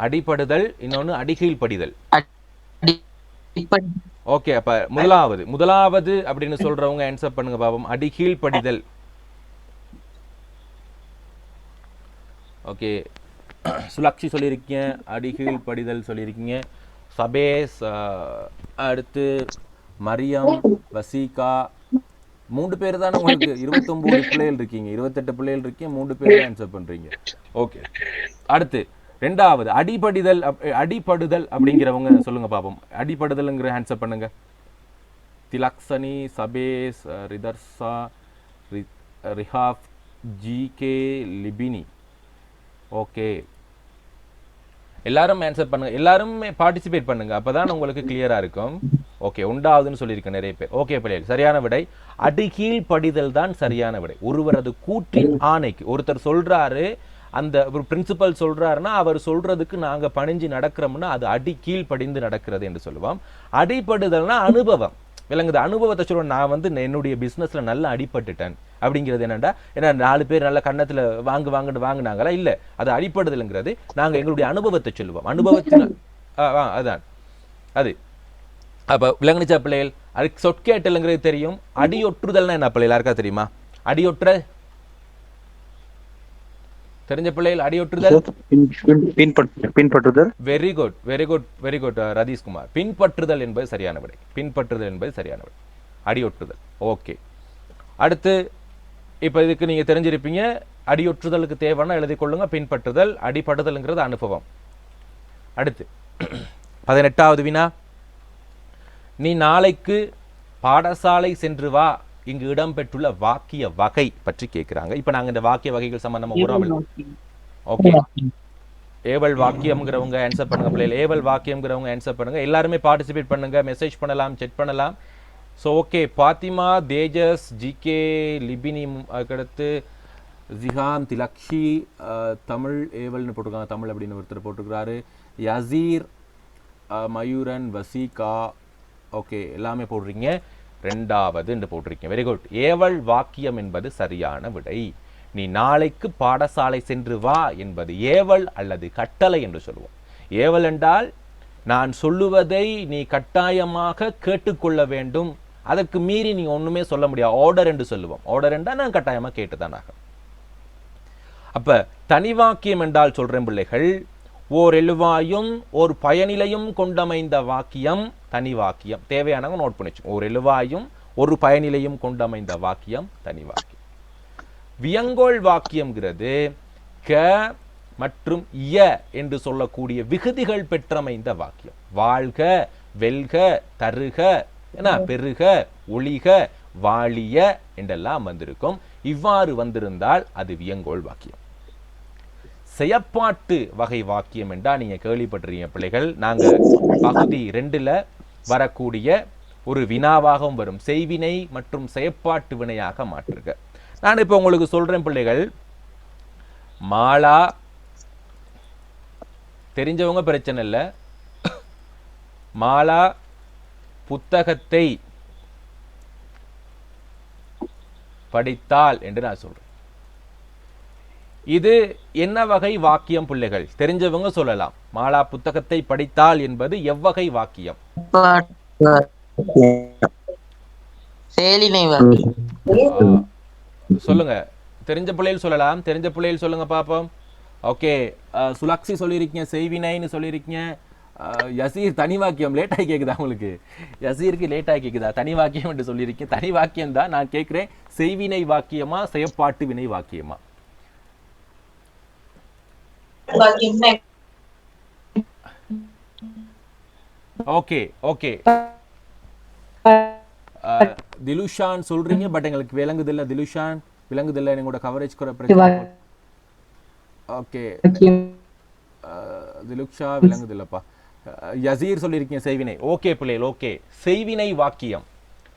அடிபடுதல், இன்னொன்னு அடிகீழ் படிதல். ஓகே, அப்ப முதலாவது அப்படின்னு சொல்றவங்க ஆன்சர் பண்ணுங்க பாப்போம். அடிகீழ் படிதல். ஓகே, சுலக்ஷி சொல்லியிருக்கீங்க, அடிகீழ் படிதல் சொல்லியிருக்கீங்க. சபேஸ், அடுத்து மரியம், வசீகா, 3 பேர் தானே உங்களுக்கு. 29 பிள்ளைகள் இருக்கீங்க, 28 பிள்ளைகள் இருக்கீங்க, 3 பேர் தான் ஆன்சர் பண்றீங்க. ஓகே, அடுத்து ரெண்டாவது அடிபடுதல் அப்படிங்கிறவங்க சொல்லுங்க பாப்போம். அடிபடுதல்ங்கிற ஆன்சர் பண்ணுங்க. திலக்ஷனி, சபேஸ், ரிதர்சா, ரிஹாப், ஜிகே, லிபினி. ஓகே, எல்லாரும் ஆன்சர் பண்ணுங்க, எல்லாருமே பார்ட்டிசிபேட் பண்ணுங்க, அப்பதான் உங்களுக்கு கிளியரா இருக்கும். ஓகே, உண்டாவதுன்னு சொல்லியிருக்க நிறைய பேர். ஓகே பிள்ளைகள், சரியான விடை அடிகீழ் படிதல் தான் சரியான விடை. ஒருவரது கூற்றின் ஆணைக்கு, ஒருத்தர் சொல்றாரு, அந்த ஒரு பிரின்சிபல் சொல்றாருன்னா அவர் சொல்றதுக்கு நாங்க பணிஞ்சு நடக்கிறோம்னா அது அடி கீழ் படிந்து நடக்கிறது என்று சொல்லுவோம். அடிபடுதல்னா அனுபவம். விளங்குது? அனுபவத்தை சொல்லுவோம். நான் வந்து என்னுடைய பிசினஸ்ல நல்லா அடிபட்டுட்டேன் அப்படிங்கிறது என்னன்னா, ஏன்னா 4 பேர் நல்ல கண்ணத்துல வாங்கினாங்களா? இல்ல, அது அடிப்படுதல்ங்கிறது நாங்க எங்களுடைய அனுபவத்தை சொல்லுவோம். அனுபவத்தின் அதான் அது. அப்ப விளங்குச்சா பிள்ளைகள்? அதுக்கு சொற்கேட்டல்ங்கிறது தெரியும். அடியொற்றுதல்னா என்ன பிள்ளைகள் யாருக்கா தெரியுமா? அடியொற்ற தெரிஞ்ச பிள்ளைகள்? அடியொற்றுதல், பின்பற்றுதல். Very good very good very good Ratheeshkumar. பின்பற்றுதல் என்பது சரியான விடை. பின்பற்றுதல் என்பது சரியான விடை. அடியொற்றுதல். ஓகே, அடுத்து இப்ப இதுக்கு நீங்க தெரிஞ்சிருப்பீங்க. அடியொற்றுதலுக்கு தேவைன்னா எழுதி கொள்ளுங்க. பின்பற்றுதல், அடிபடுதல்ங்கிறது அனுபவம். அடுத்து 18வது வினா. நீ நாளைக்கு பாடசாலை சென்று வா. இங்கு இடம்பெற்றுள்ள வாக்கிய வகை பற்றி கேட்கிறாங்க. இப்ப நாங்க இந்த வாக்கிய வகைகள் சம்பந்தமா ஓகே, ஏவல் வாக்கியம்ங்கிறவங்க ஆன்சர் பண்ணுங்க பிள்ளைகள். ஏவல் வாக்கியம்ங்கிறவங்க ஆன்சர் பண்ணுங்க. எல்லாருமே பார்ட்டிசிபேட் பண்ணுங்க, மெசேஜ் பண்ணலாம், செக் பண்ணலாம். ஸோ ஓகே, பாத்திமா, தேஜஸ், ஜிகே, லிபினி, அதுக்கடுத்து ஜிஹான், திலக்ஷி, தமிழ் ஏவல்னு போட்டிருக்காங்க. தமிழ் அப்படின்னு ஒருத்தர் போட்டிருக்கிறாரு. யசீர், மயூரன், வசீகா. ஓகே, எல்லாமே போடுறீங்க. 2வது போட்டிருக்கீங்க. Very good. ஏவல் வாக்கியம் என்பது சரியான விடை. நீ நாளைக்கு பாடசாலை சென்று வா என்பது ஏவல் அல்லது கட்டளை என்று சொல்லுவோம். ஏவல் என்றால் நான் சொல்லுவதை நீ கட்டாயமாக கேட்டுக்கொள்ள வேண்டும். அதற்கு மீறி நீ ஒண்ணுமே சொல்ல முடியாது. ஆர்டர் என்று சொல்லுவோம். ஆர்டர் என்றால் நான் கட்டாயமா கேட்டுதான் ஆகும். அப்ப தனி வாக்கியம் என்றால் சொல்றேன் பிள்ளைகள், ஓர் எழுவாயும் ஒரு பயனிலையும் கொண்டமைந்த வாக்கியம் தனி வாக்கியம். தேவையானவங்க நோட் பண்ணிச்சு. ஓர் எழுவாயும் ஒரு பயனிலையும் கொண்டமைந்த வாக்கியம் தனி வாக்கியம். வியங்கோள் வாக்கியம்ங்கிறது க மற்றும் இய என்று சொல்லக்கூடிய விகுதிகள் பெற்றமைந்த வாக்கியம். வாழ்க, வெல்க, தருக, பெருக, ஒளிக, வாழிய என்றெல்லாம் வந்திருக்கும். இவ்வாறு வந்திருந்தால் அது வியங்கோள் வாக்கியம். செயற்பாட்டு வகை வாக்கியம் என்றா நீங்க கேள்விப்பட்டிருக்கீங்க பிள்ளைகள். நாங்க பகுதி 2ல வரக்கூடிய ஒரு வினாவாகவும் வரும். செய்வினை மற்றும் செயற்பாட்டு வினையாக மாற்றுக. நான் இப்ப உங்களுக்கு சொல்றேன் பிள்ளைகள். மாலா தெரிஞ்சவங்க பிரச்சனை இல்லை. மாலா புத்தகத்தை படித்தால் என்று நான் சொல்றேன். இது என்ன வகை வாக்கியம் பிள்ளைகள்? தெரிஞ்சவங்க சொல்லலாம். மாலா புத்தகத்தை படித்தால் என்பது எவ்வகை வாக்கியம்? சொல்லுங்க. தெரிஞ்ச பிள்ளைகள் சொல்லலாம். தெரிஞ்ச பிள்ளைகள் சொல்லுங்க பாப்போம். ஓகே, சுலக்ஷி சொல்லியிருக்கீங்க, செய்வினைன்னு சொல்லியிருக்கீங்க. யசீர் தனி வாக்கியம் லேட்டாகி கேட்குதா உங்களுக்கு? யசீருக்கு லேட்டாகி கேட்குதா? தனி வாக்கியம் என்று சொல்லியிருக்கேன். தனி வாக்கியம் தான். நான் கேட்குறேன், செய்வினை வாக்கியமா செயற்பாட்டு வினை வாக்கியமா? ஓகே ஓகே, திலுஷான் சொல்றீங்க, பட் எங்களுக்கு விளங்குதில்லை. திலுஷான் விளங்குதில்லை, எங்களோட கவரேஜ் குறை பிரச்சனை. ஓகே, திலுக்ஷா விளங்குதில்லப்பா. யசீர் சொல்லியிருக்கீங்க செய்வினை. ஓகே பிள்ளைகள், ஓகே. செய்வினை வாக்கியம்,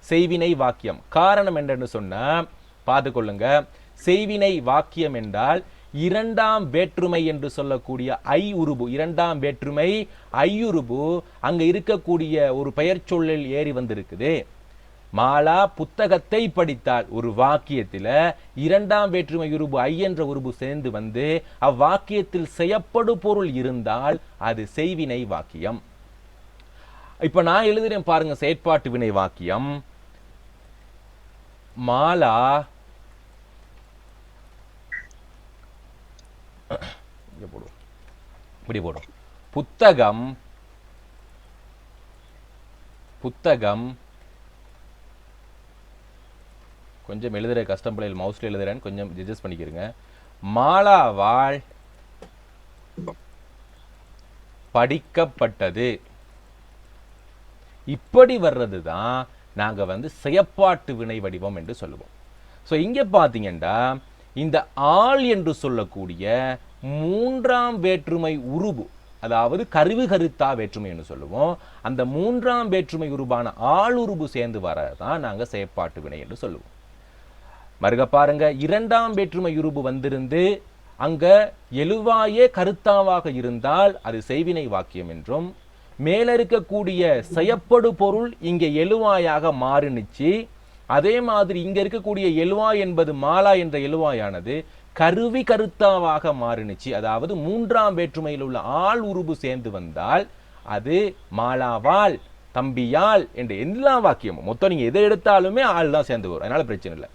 செய்வினை வாக்கியம். காரணம் என்னன்னு சொன்னா பார்த்துக்கொள்ளுங்க. செய்வினை வாக்கியம் என்றால் இரண்டாம் வேற்றுமை என்று சொல்லக்கூடிய ஐ உருபு, இரண்டாம் வேற்றுமை ஐ உருபு அங்க இருக்கக்கூடிய ஒரு பெயர் சொல்லில் ஏறி வந்திருக்குது. மாலா புத்தகத்தை படித்தால் ஒரு வாக்கியத்தில் இரண்டாம் வேற்றுமை உருபு ஐ என்ற உருபு சேர்ந்து வந்து அவ்வாக்கியத்தில் செய்யப்படு பொருள் இருந்தால் அது செய்வினை வாக்கியம். இப்ப நான் எழுதுறேன் பாருங்க, செயற்பாட்டு வினை வாக்கியம். மாலா போடும், இப்படி போடும். புத்தகம் புத்தகம் கொஞ்சம் எழுதுற கஷ்டம் பிள்ளைகள், மவுஸ்ல எழுதுறேன்னு கொஞ்சம் அட்ஜஸ்ட் பண்ணிக்கிறங்க. மாலாவால் படிக்கப்பட்டது. இப்படி வர்றது தான் நாங்க வந்து செயற்பாட்டு வினை வடிவம் என்று சொல்லுவோம். ஸோ இங்க பாத்தீங்கன்னா இந்த ஆள் என்று சொல்லக்கூடிய மூன்றாம் வேற்றுமை உருபு, அதாவது கருவு கருத்தா வேற்றுமை என்று சொல்லுவோம். அந்த மூன்றாம் வேற்றுமை உருபான ஆள் உருபு சேர்ந்து வரதான் நாங்க செயற்பாட்டு வினை என்று சொல்லுவோம். மறுக பாருங்க, இரண்டாம் வேற்றுமை உருபு வந்திருந்து அங்க எழுவாயே கருத்தாவாக இருந்தால் அது செய்வினை வாக்கியம் என்றும், மேல இருக்கக்கூடிய செயப்படு பொருள் இங்க எழுவாயாக மாறுனுச்சு. அதே மாதிரி இங்க இருக்கக்கூடிய எழுவாய் என்பது மாலா என்ற எழுவாயானது கருவி கருத்தாவாக மாறுனுச்சு. அதாவது மூன்றாம் வேற்றுமையில் உள்ள ஆள் உருபு சேர்ந்து வந்தால் அது மாலாவால், தம்பியால் என்ற எல்லா வாக்கியமும் மொத்தம் நீங்க எதை எடுத்தாலுமே ஆள் தான் சேர்ந்து வரும். அதனால பிரச்சனை இல்லை.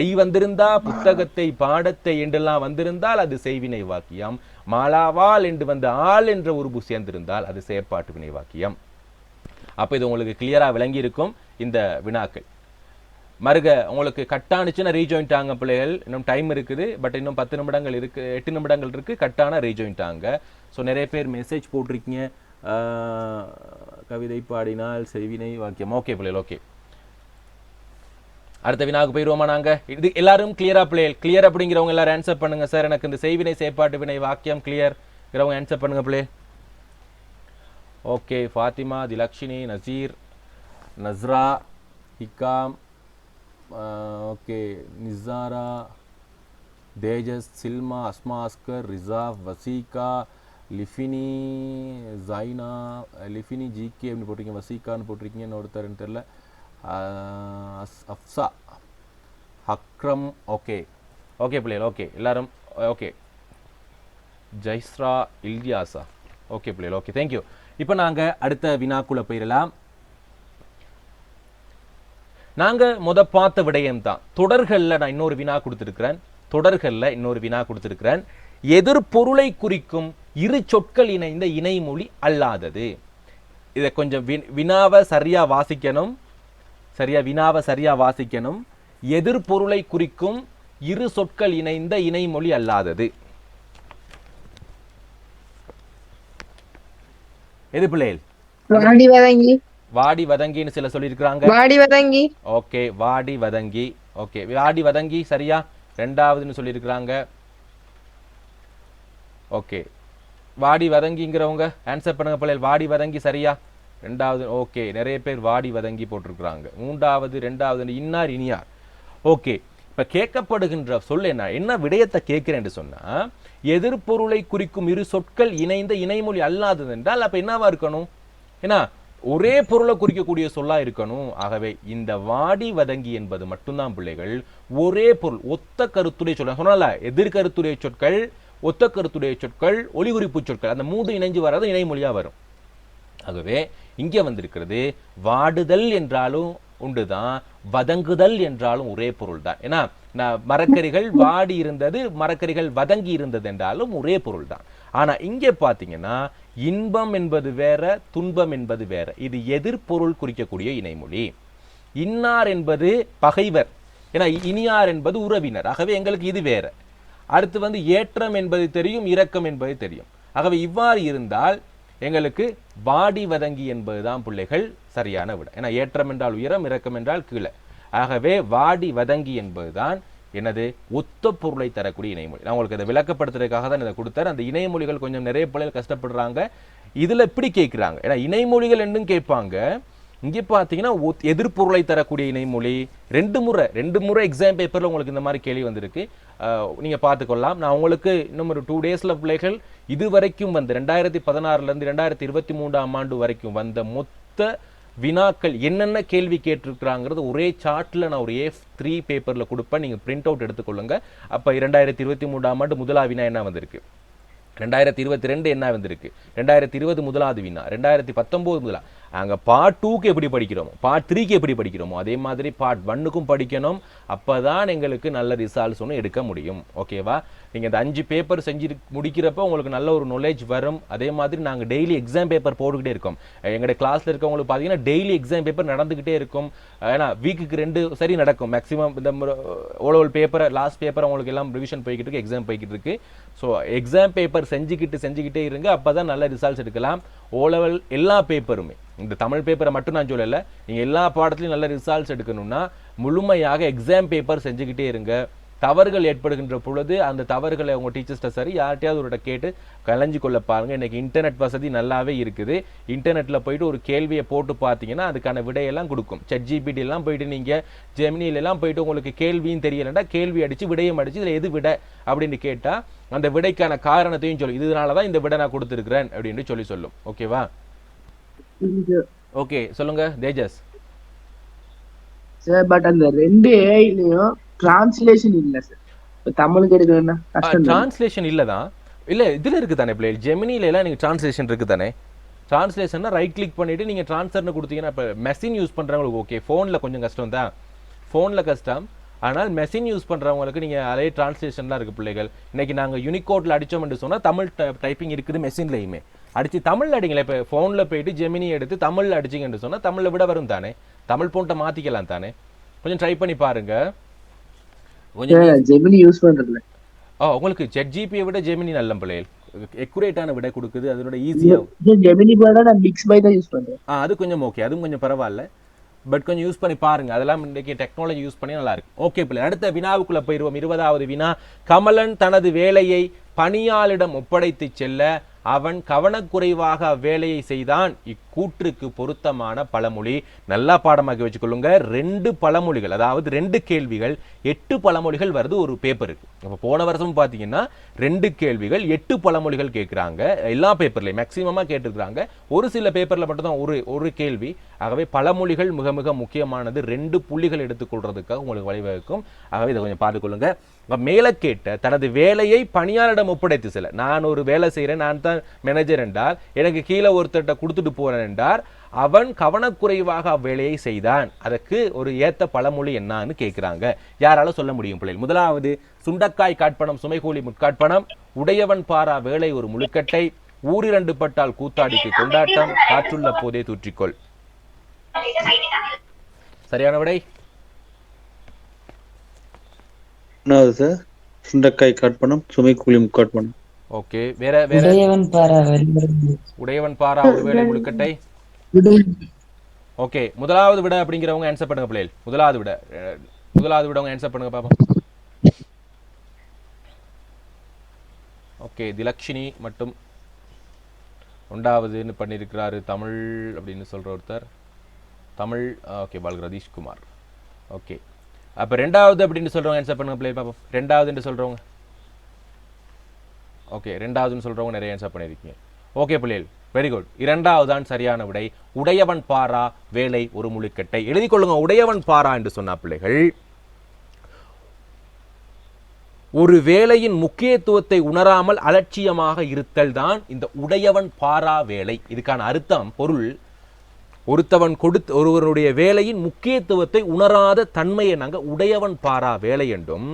ஐ வந்திருந்தா, புத்தகத்தை பாடத்தை என்றெல்லாம் வந்திருந்தால் அது செய்வினை வாக்கியம். மாலாவால் என்று வந்து ஆள் என்ற உருபு சேர்ந்திருந்தால் அது செயற்பாட்டு வினை வாக்கியம். அப்ப இது உங்களுக்கு கிளியரா விளங்கி இருக்கும் இந்த வினாக்கள். மறுக உங்களுக்கு கட்டானுச்சுன்னா ரீஜாயின்ட் ஆங்க பிள்ளைகள். இன்னும் டைம் இருக்குது, பட் இன்னும் 10 நிமிடங்கள் இருக்கு, 8 நிமிடங்கள் இருக்கு. கட்டான ரீஜாயின்ட் ஆங்க. ஸோ நிறைய பேர் மெசேஜ் போட்டிருக்கீங்க, கவிதை பாடினால் செய்வினை வாக்கியம். ஓகே பிள்ளைகள், ஓகே. அடுத்த வினாவுக்கு போயிடுவோமா நாங்க? இது எல்லாரும் கிளியரா பிள்ளைகள்? கிளியர் அப்படிங்கிறவங்க எல்லாரும் ஆன்சர் பண்ணுங்க. சார் எனக்கு இந்த செய்வினை செயற்பாட்டு வினை வாக்கியம் கிளியர்ங்கிறவங்க ஆன்சர் பண்ணுங்க பிள்ளை. ஓகே, ஃபாத்திமா, திலக்ஷினி, நசீர், நஸ்ரா, ஹிகாம், ஓகே, நிசாரா, தேஜஸ், சில்மா, அஸ்மா, அஸ்கர், ரிசாஃப், வசீகா, லிஃபினி, ஜைனா, லிஃபினி ஜிகே அப்படின்னு போட்டிருக்கீங்க, வசீகான்னு போட்டிருக்கீங்கன்னு ஒருத்தர்ன்னு தெரியல. அஃப்சா, அக்ரம். ஓகே ஓகே பிள்ளைகள், ஓகே எல்லாரும் ஓகே. ஜெய்ஸ்ரா, இல்யாசா. ஓகே பிள்ளைகள், ஓகே, தேங்க்யூ. இப்போ நாங்கள் அடுத்த வினாக்குள்ள போயிடலாம். நாங்கள் பார்த்த விடயம் தான் தொடர்களில். நான் இன்னொரு வினா கொடுத்துருக்கிறேன். தொடர்களில் இன்னொரு வினா கொடுத்துருக்கிறேன். எதிர்பொருளை குறிக்கும் இரு சொற்கள் இணைந்த இணைமொழி அல்லாதது. இதை கொஞ்சம் வினாவை சரியா வாசிக்கணும். வினாவை சரியா வாசிக்கணும். எதிர்பொருளை குறிக்கும் இரு சொற்கள் இணைந்த இணைமொழி அல்லாதது எது பிள்ளைகள்? வாடி வதங்கி. வாடி வதங்கின்னு சில சொல்லியிருக்கிறாங்க. வாடி வதங்கி. ஓகே, வாடி வதங்கி. ஓகே, வாடி வதங்கி சரியா. ரெண்டாவதுன்னு சொல்லியிருக்கிறாங்க. ஓகே, வாடி வதங்கிங்கிறவங்க ஆன்சர் பண்ணுங்க பிள்ளைகள். வாடி வதங்கி சரியா? ரெண்டாவது ஓகே, நிறைய பேர் வாடி வதங்கி போட்டிருக்கிறாங்க. மூன்றாவது, ரெண்டாவது இன்னார் இனியார். ஓகே, இப்ப கேட்கப்படுகின்ற சொல் என்ன விடயத்தை கேட்கிறேன் சொன்னா, எதிர்பொருளை குறிக்கும் இரு சொற்கள் இணைந்த இணைமொழி அல்லாதது என்றால் அப்ப என்னவா இருக்கணும்? ஏன்னா ஒரே பொருளை குறிக்கக்கூடிய சொல்லா இருக்கணும். ஆகவே இந்த வாடி வதங்கி என்பது மட்டும்தான் பிள்ளைகள் ஒரே பொருள், ஒத்த கருத்துடைய சொல். சொன்னால எதிர்கருத்துடைய சொற்கள், ஒத்த கருத்துடைய சொற்கள், ஒலிகுறிப்பு சொற்கள், அந்த மூன்று இணைஞ்சு வராது இணைமொழியா வரும். ஆகவே இங்கே வந்திருக்கிறது வாடுதல் என்றாலும் உண்டுதான், வதங்குதல் என்றாலும் ஒரே பொருள் தான். ஏன்னா மரக்கறிகள் வாடி இருந்தது, மரக்கறிகள் வதங்கி இருந்தது என்றாலும் ஒரே பொருள் தான். ஆனா இங்கே பாத்தீங்கன்னா இன்பம் என்பது வேற, துன்பம் என்பது வேற. இது எதிர்பொருள் குறிக்கக்கூடிய இணைமொழி. இன்னார் என்பது பகைவர், ஏன்னா இனியார் என்பது உறவினர். ஆகவே எங்களுக்கு இது வேற. அடுத்து ஏற்றம் என்பது தெரியும், இரக்கம் என்பது தெரியும். ஆகவே இவ்வாறு இருந்தால் எங்களுக்கு வாடி வதங்கி என்பதுதான் பிள்ளைகள் சரியான விட. ஏன்னா ஏற்றம் என்றால் உயரம், இரக்கம் என்றால் கீழே. ஆகவே வாடி வதங்கி என்பதுதான் எனது ஒத்த பொருளை தரக்கூடிய இணைமொழி. நான் உங்களுக்கு இதை விளக்கப்படுத்துறதுக்காக தான் இதை கொடுத்தார். அந்த இணைமொழிகள் கொஞ்சம் நிறைய பிள்ளைகள் கஷ்டப்படுறாங்க. இதுல இப்படி கேட்கிறாங்க, ஏன்னா இணைமொழிகள் என்றும் கேட்பாங்க. இங்கே பார்த்தீங்கன்னா எதிர்பொருளை தரக்கூடிய இணைமொழி ரெண்டு முறை எக்ஸாம் பேப்பர்ல உங்களுக்கு இந்த மாதிரி கேள்வி வந்திருக்கு. நீங்க பார்த்துக்கொள்ளலாம். நான் உங்களுக்கு இன்னும் ஒரு 2 டேஸ்ல பிள்ளைகள் இதுவரைக்கும் 2016 இருந்து 2023 ஆண்டு வரைக்கும் வந்த மொத்த வினாக்கள் என்னென்ன கேள்வி கேட்டிருக்கிறாங்கிறது ஒரே சார்ட்ல நான் ஒரு A3 பேப்பர்ல கொடுப்பேன். நீங்க பிரிண்ட் அவுட் எடுத்துக்கொள்ளுங்க. அப்ப 2023 ஆண்டு முதலாவது வினா என்ன வந்திருக்கு, 2022 என்ன வந்திருக்கு, 2020 முதலாவது வினா, 2019 முதலா. அங்கே பார்ட் 2க்கு எப்படி படிக்கிறோமோ, பார்ட் 3க்கு எப்படி படிக்கிறோமோ அதே மாதிரி பார்ட் 1க்கும் படிக்கணும். அப்போதான் எங்களுக்கு நல்ல ரிசல்ட்ஸ் ஒன்று எடுக்க முடியும். ஓகேவா? நீங்கள் இந்த 5 பேப்பர் செஞ்சு முடிக்கிறப்ப உங்களுக்கு நல்ல ஒரு நாலேஜ் வரும். அதே மாதிரி நாங்கள் டெய்லி எக்ஸாம் பேப்பர் போட்டுக்கிட்டே இருக்கோம். எங்களுடைய கிளாஸில் இருக்கவங்களுக்கு பார்த்தீங்கன்னா டெய்லி எக்ஸாம் பேப்பர் நடந்துக்கிட்டே இருக்கும். ஏன்னா வீக்குக்கு 2 சரி நடக்கும். மேக்ஸிமம் இந்த ஓவல் பேப்பரை லாஸ்ட் பேப்பர் உங்களுக்கு எல்லாம் ரிவிஷன் போய்கிட்டு இருக்கு, எக்ஸாம் போய்கிட்டு இருக்கு. ஸோ எக்ஸாம் பேப்பர் செஞ்சுக்கிட்டே இருங்க. அப்போ தான் நல்ல ரிசல்ட்ஸ் எடுக்கலாம். ஓலெவல் எல்லா பேப்பருமே, இந்த தமிழ் பேப்பரை மட்டும் நான் சொல்லலை, நீங்கள் எல்லா பாடத்துலையும் நல்ல ரிசல்ட்ஸ் எடுக்கணும்னா முழுமையாக எக்ஸாம் பேப்பர் செஞ்சுக்கிட்டே இருங்க. தவறுகள் ஏற்படுகின்ற பொழுது அந்த தவறுகளை உங்கள் டீச்சர்ஸ்ட்ட சரி யார்ட்டையாவது ஒரு கேட்டு கலைஞ்சு கொள்ள பாருங்க. இன்னைக்கு இன்டர்நெட் வசதி நல்லாவே இருக்குது. இன்டர்நெட்டில் போயிட்டு ஒரு கேள்வியை போட்டு பார்த்தீங்கன்னா அதுக்கான விடையெல்லாம் கொடுக்கும். ChatGPT எல்லாம் போயிட்டு நீங்கள் ஜெமினிலெல்லாம் போயிட்டு உங்களுக்கு கேள்வியும் தெரியலண்டா கேள்வி அடித்து விடையும் அடித்து இதில் எது விடை அப்படின்னு கேட்டால் அந்த விடைக்கான காரணத்தையும் சொல்லும். இதனால தான் இந்த விடை நான் கொடுத்துருக்கிறேன் அப்படின்னு சொல்லும். ஓகேவா? ஓகே, சொல்லுங்க தேஜஸ். சார் பட் அந்த 2 ஏஐலயும் டிரான்ஸ்லேஷன் இல்ல சார். தமிழுக்கு எடுக்கணும்னா கஷ்டம். டிரான்ஸ்லேஷன் இல்லதான், இல்ல இதுல இருக்கு தானே பிள்ளை, ஜெமினில எல்லாம் நீங்க டிரான்ஸ்லேஷன் இருக்கு தானே. டிரான்ஸ்லேஷன்னா ரைட் கிளிக் பண்ணிட்டு நீங்க டிரான்ஸ்ஃபர்னு கொடுத்தீங்கன்னா, இப்போ மெஷின் யூஸ் பண்றவங்களுக்கு ஓகே, ஃபோன்ல கொஞ்சம் கஷ்டம் தான், ஃபோன்ல கஷ்டம். ஆனால் மெஷின் யூஸ் பண்றவங்களுக்கு நீங்க அதே டிரான்ஸ்லேஷன்லாம் இருக்கு பிள்ளைகள். இன்னைக்கு நாங்க யூனிகோட்ல அடிச்சோம் என்று சொன்னா தமிழ் டைப்பிங் இருக்குது மெஷின்லயுமே. அடிச்சு தமிழ் அடிங்களே. இப்போ ஃபோன்ல போயிட்டு ஜெமினி எடுத்து தமிழ் அடிச்சிங்கன்னு சொன்னா தமிழ்ல விட வரும் தானே, தமிழ் போன்ட்ட மாத்திக்கலாம் தானே. கொஞ்சம் ட்ரை பண்ணி பாருங்க. ஜெமினி யூஸ் பண்றதுல உங்களுக்கு ChatGPT விட ஜெமினி நல்ல பிள்ளைகள், எக்குரேட்டான விட கொடுக்குது. அதோட ஈஸியா ஜெமினி போட நான் பிக்ஸ்பை தான் யூஸ் பண்றேன். அது கொஞ்சம் ஓகே, அதுவும் கொஞ்சம் பரவாயில்ல. பட் கொஞ்சம் யூஸ் பண்ணி பாருங்க. அதெல்லாம் இன்றைக்கு டெக்னாலஜி யூஸ் பண்ணி நல்லா இருக்கு. ஓகே பிள்ளை, அடுத்த வினாவுக்குள்ள போயிடுவோம். 20வது வினா. கமலன் தனது வேலையை பணியாளிடம் ஒப்படைத்து செல்ல அவன் கவனக்குறைவாக அவ்வேலையை செய்தான். இக்கூற்றுக்கு பொருத்தமான பழமொழி. நல்லா பாடமாக்கி வச்சுக்கொள்ளுங்க. 2 பழமொழிகள், அதாவது 2 கேள்விகள், 8 பழமொழிகள் வருது ஒரு பேப்பருக்கு. அப்போ போன வருஷம் பார்த்தீங்கன்னா 2 கேள்விகள் 8 பழமொழிகள் கேட்குறாங்க. எல்லா பேப்பர்லையும் மேக்சிமமாக கேட்டிருக்கிறாங்க. ஒரு சில பேப்பரில் மட்டும்தான் ஒரு கேள்வி. ஆகவே பழமொழிகள் மிக மிக முக்கியமானது. 2 புள்ளிகள் எடுத்துக்கொள்றதுக்காக உங்களுக்கு வழிவகுக்கும். ஆகவே இதை கொஞ்சம் பார்த்துக்கொள்ளுங்க. மேலே கேட்ட தனது வேலையை பணியாளரிடம் ஒப்படைத்து செல்ல, நான் ஒரு வேலை செய்கிறேன், நான் தான் மேனேஜர் என்றால், எனக்கு கீழே ஒருத்தர்கிட்ட கொடுத்துட்டு போறேன் என்றார், அவன் கவனக்குறைவாக அவ்வேலையை செய்தான். அதற்கு ஒரு ஏத்த பழமொழி என்னன்னு கேட்கிறாங்க. யாரால சொல்ல முடியும் பிள்ளைகள்? முதலாவது, சுண்டக்காய் காட்பணம் சுமைகூலி முட்காட்பணம், உடையவன் பாரா வேலை ஒரு முழுக்கட்டை, ஊரிரண்டு பட்டால் கூத்தாடிக்கு கொண்டாட்டம், காற்றுள்ள போதே தூற்றிக்கொள். சரியான விடை சார், சுண்டக்காய் காட்பணம் சுமைகூலி முட்காட்பணம். ஓகே, வேற உடையவன் பாரா ஒரு வேலை முழுக்கட்டை. ஓகே, முதலாவது விட அப்படிங்கிறவங்க ஆன்சர் பண்ணுங்க பிள்ளைகள். முதலாவது விட அவங்க ஆன்சர் பண்ணுங்க பாப்போம். ஓகே, திலக்ஷினி மட்டும் ஒன்றாவதுன்னு பண்ணியிருக்கிறாரு. தமிழ் அப்படின்னு சொல்கிற ஒருத்தர் தமிழ். ஓகே, பாலகிரதீஷ்குமார். ஓகே, அப்போ ரெண்டாவது அப்படின்னு சொல்கிறவங்க ஆன்சர் பண்ணுங்க பிள்ளை பார்ப்போம். ரெண்டாவதுன்னு சொல்கிறவங்க, ஓகே, ரெண்டாவதுன்னு சொல்கிறவங்க நிறைய ஆன்சர் பண்ணியிருக்கீங்க. ஓகே பிள்ளைகள், வெரி குட். இரண்டாவது தான் சரியான விடை. உடையவன் பாரா வேலை ஒரு முழுக்கட்டை. எழுதி கொள்ளுங்க. உடையவன் பாரா என்று சொன்ன பிள்ளைகள், ஒரு வேலையின் முக்கியத்துவத்தை உணராமல் அலட்சியமாக இருத்தல் தான் இந்த உடையவன் பாரா வேலை. இதுக்கான அர்த்தம், பொருள், ஒருவருடைய வேலையின் முக்கியத்துவத்தை உணராத தன்மையை நாங்கள் உடையவன் பாரா வேலை என்றும்,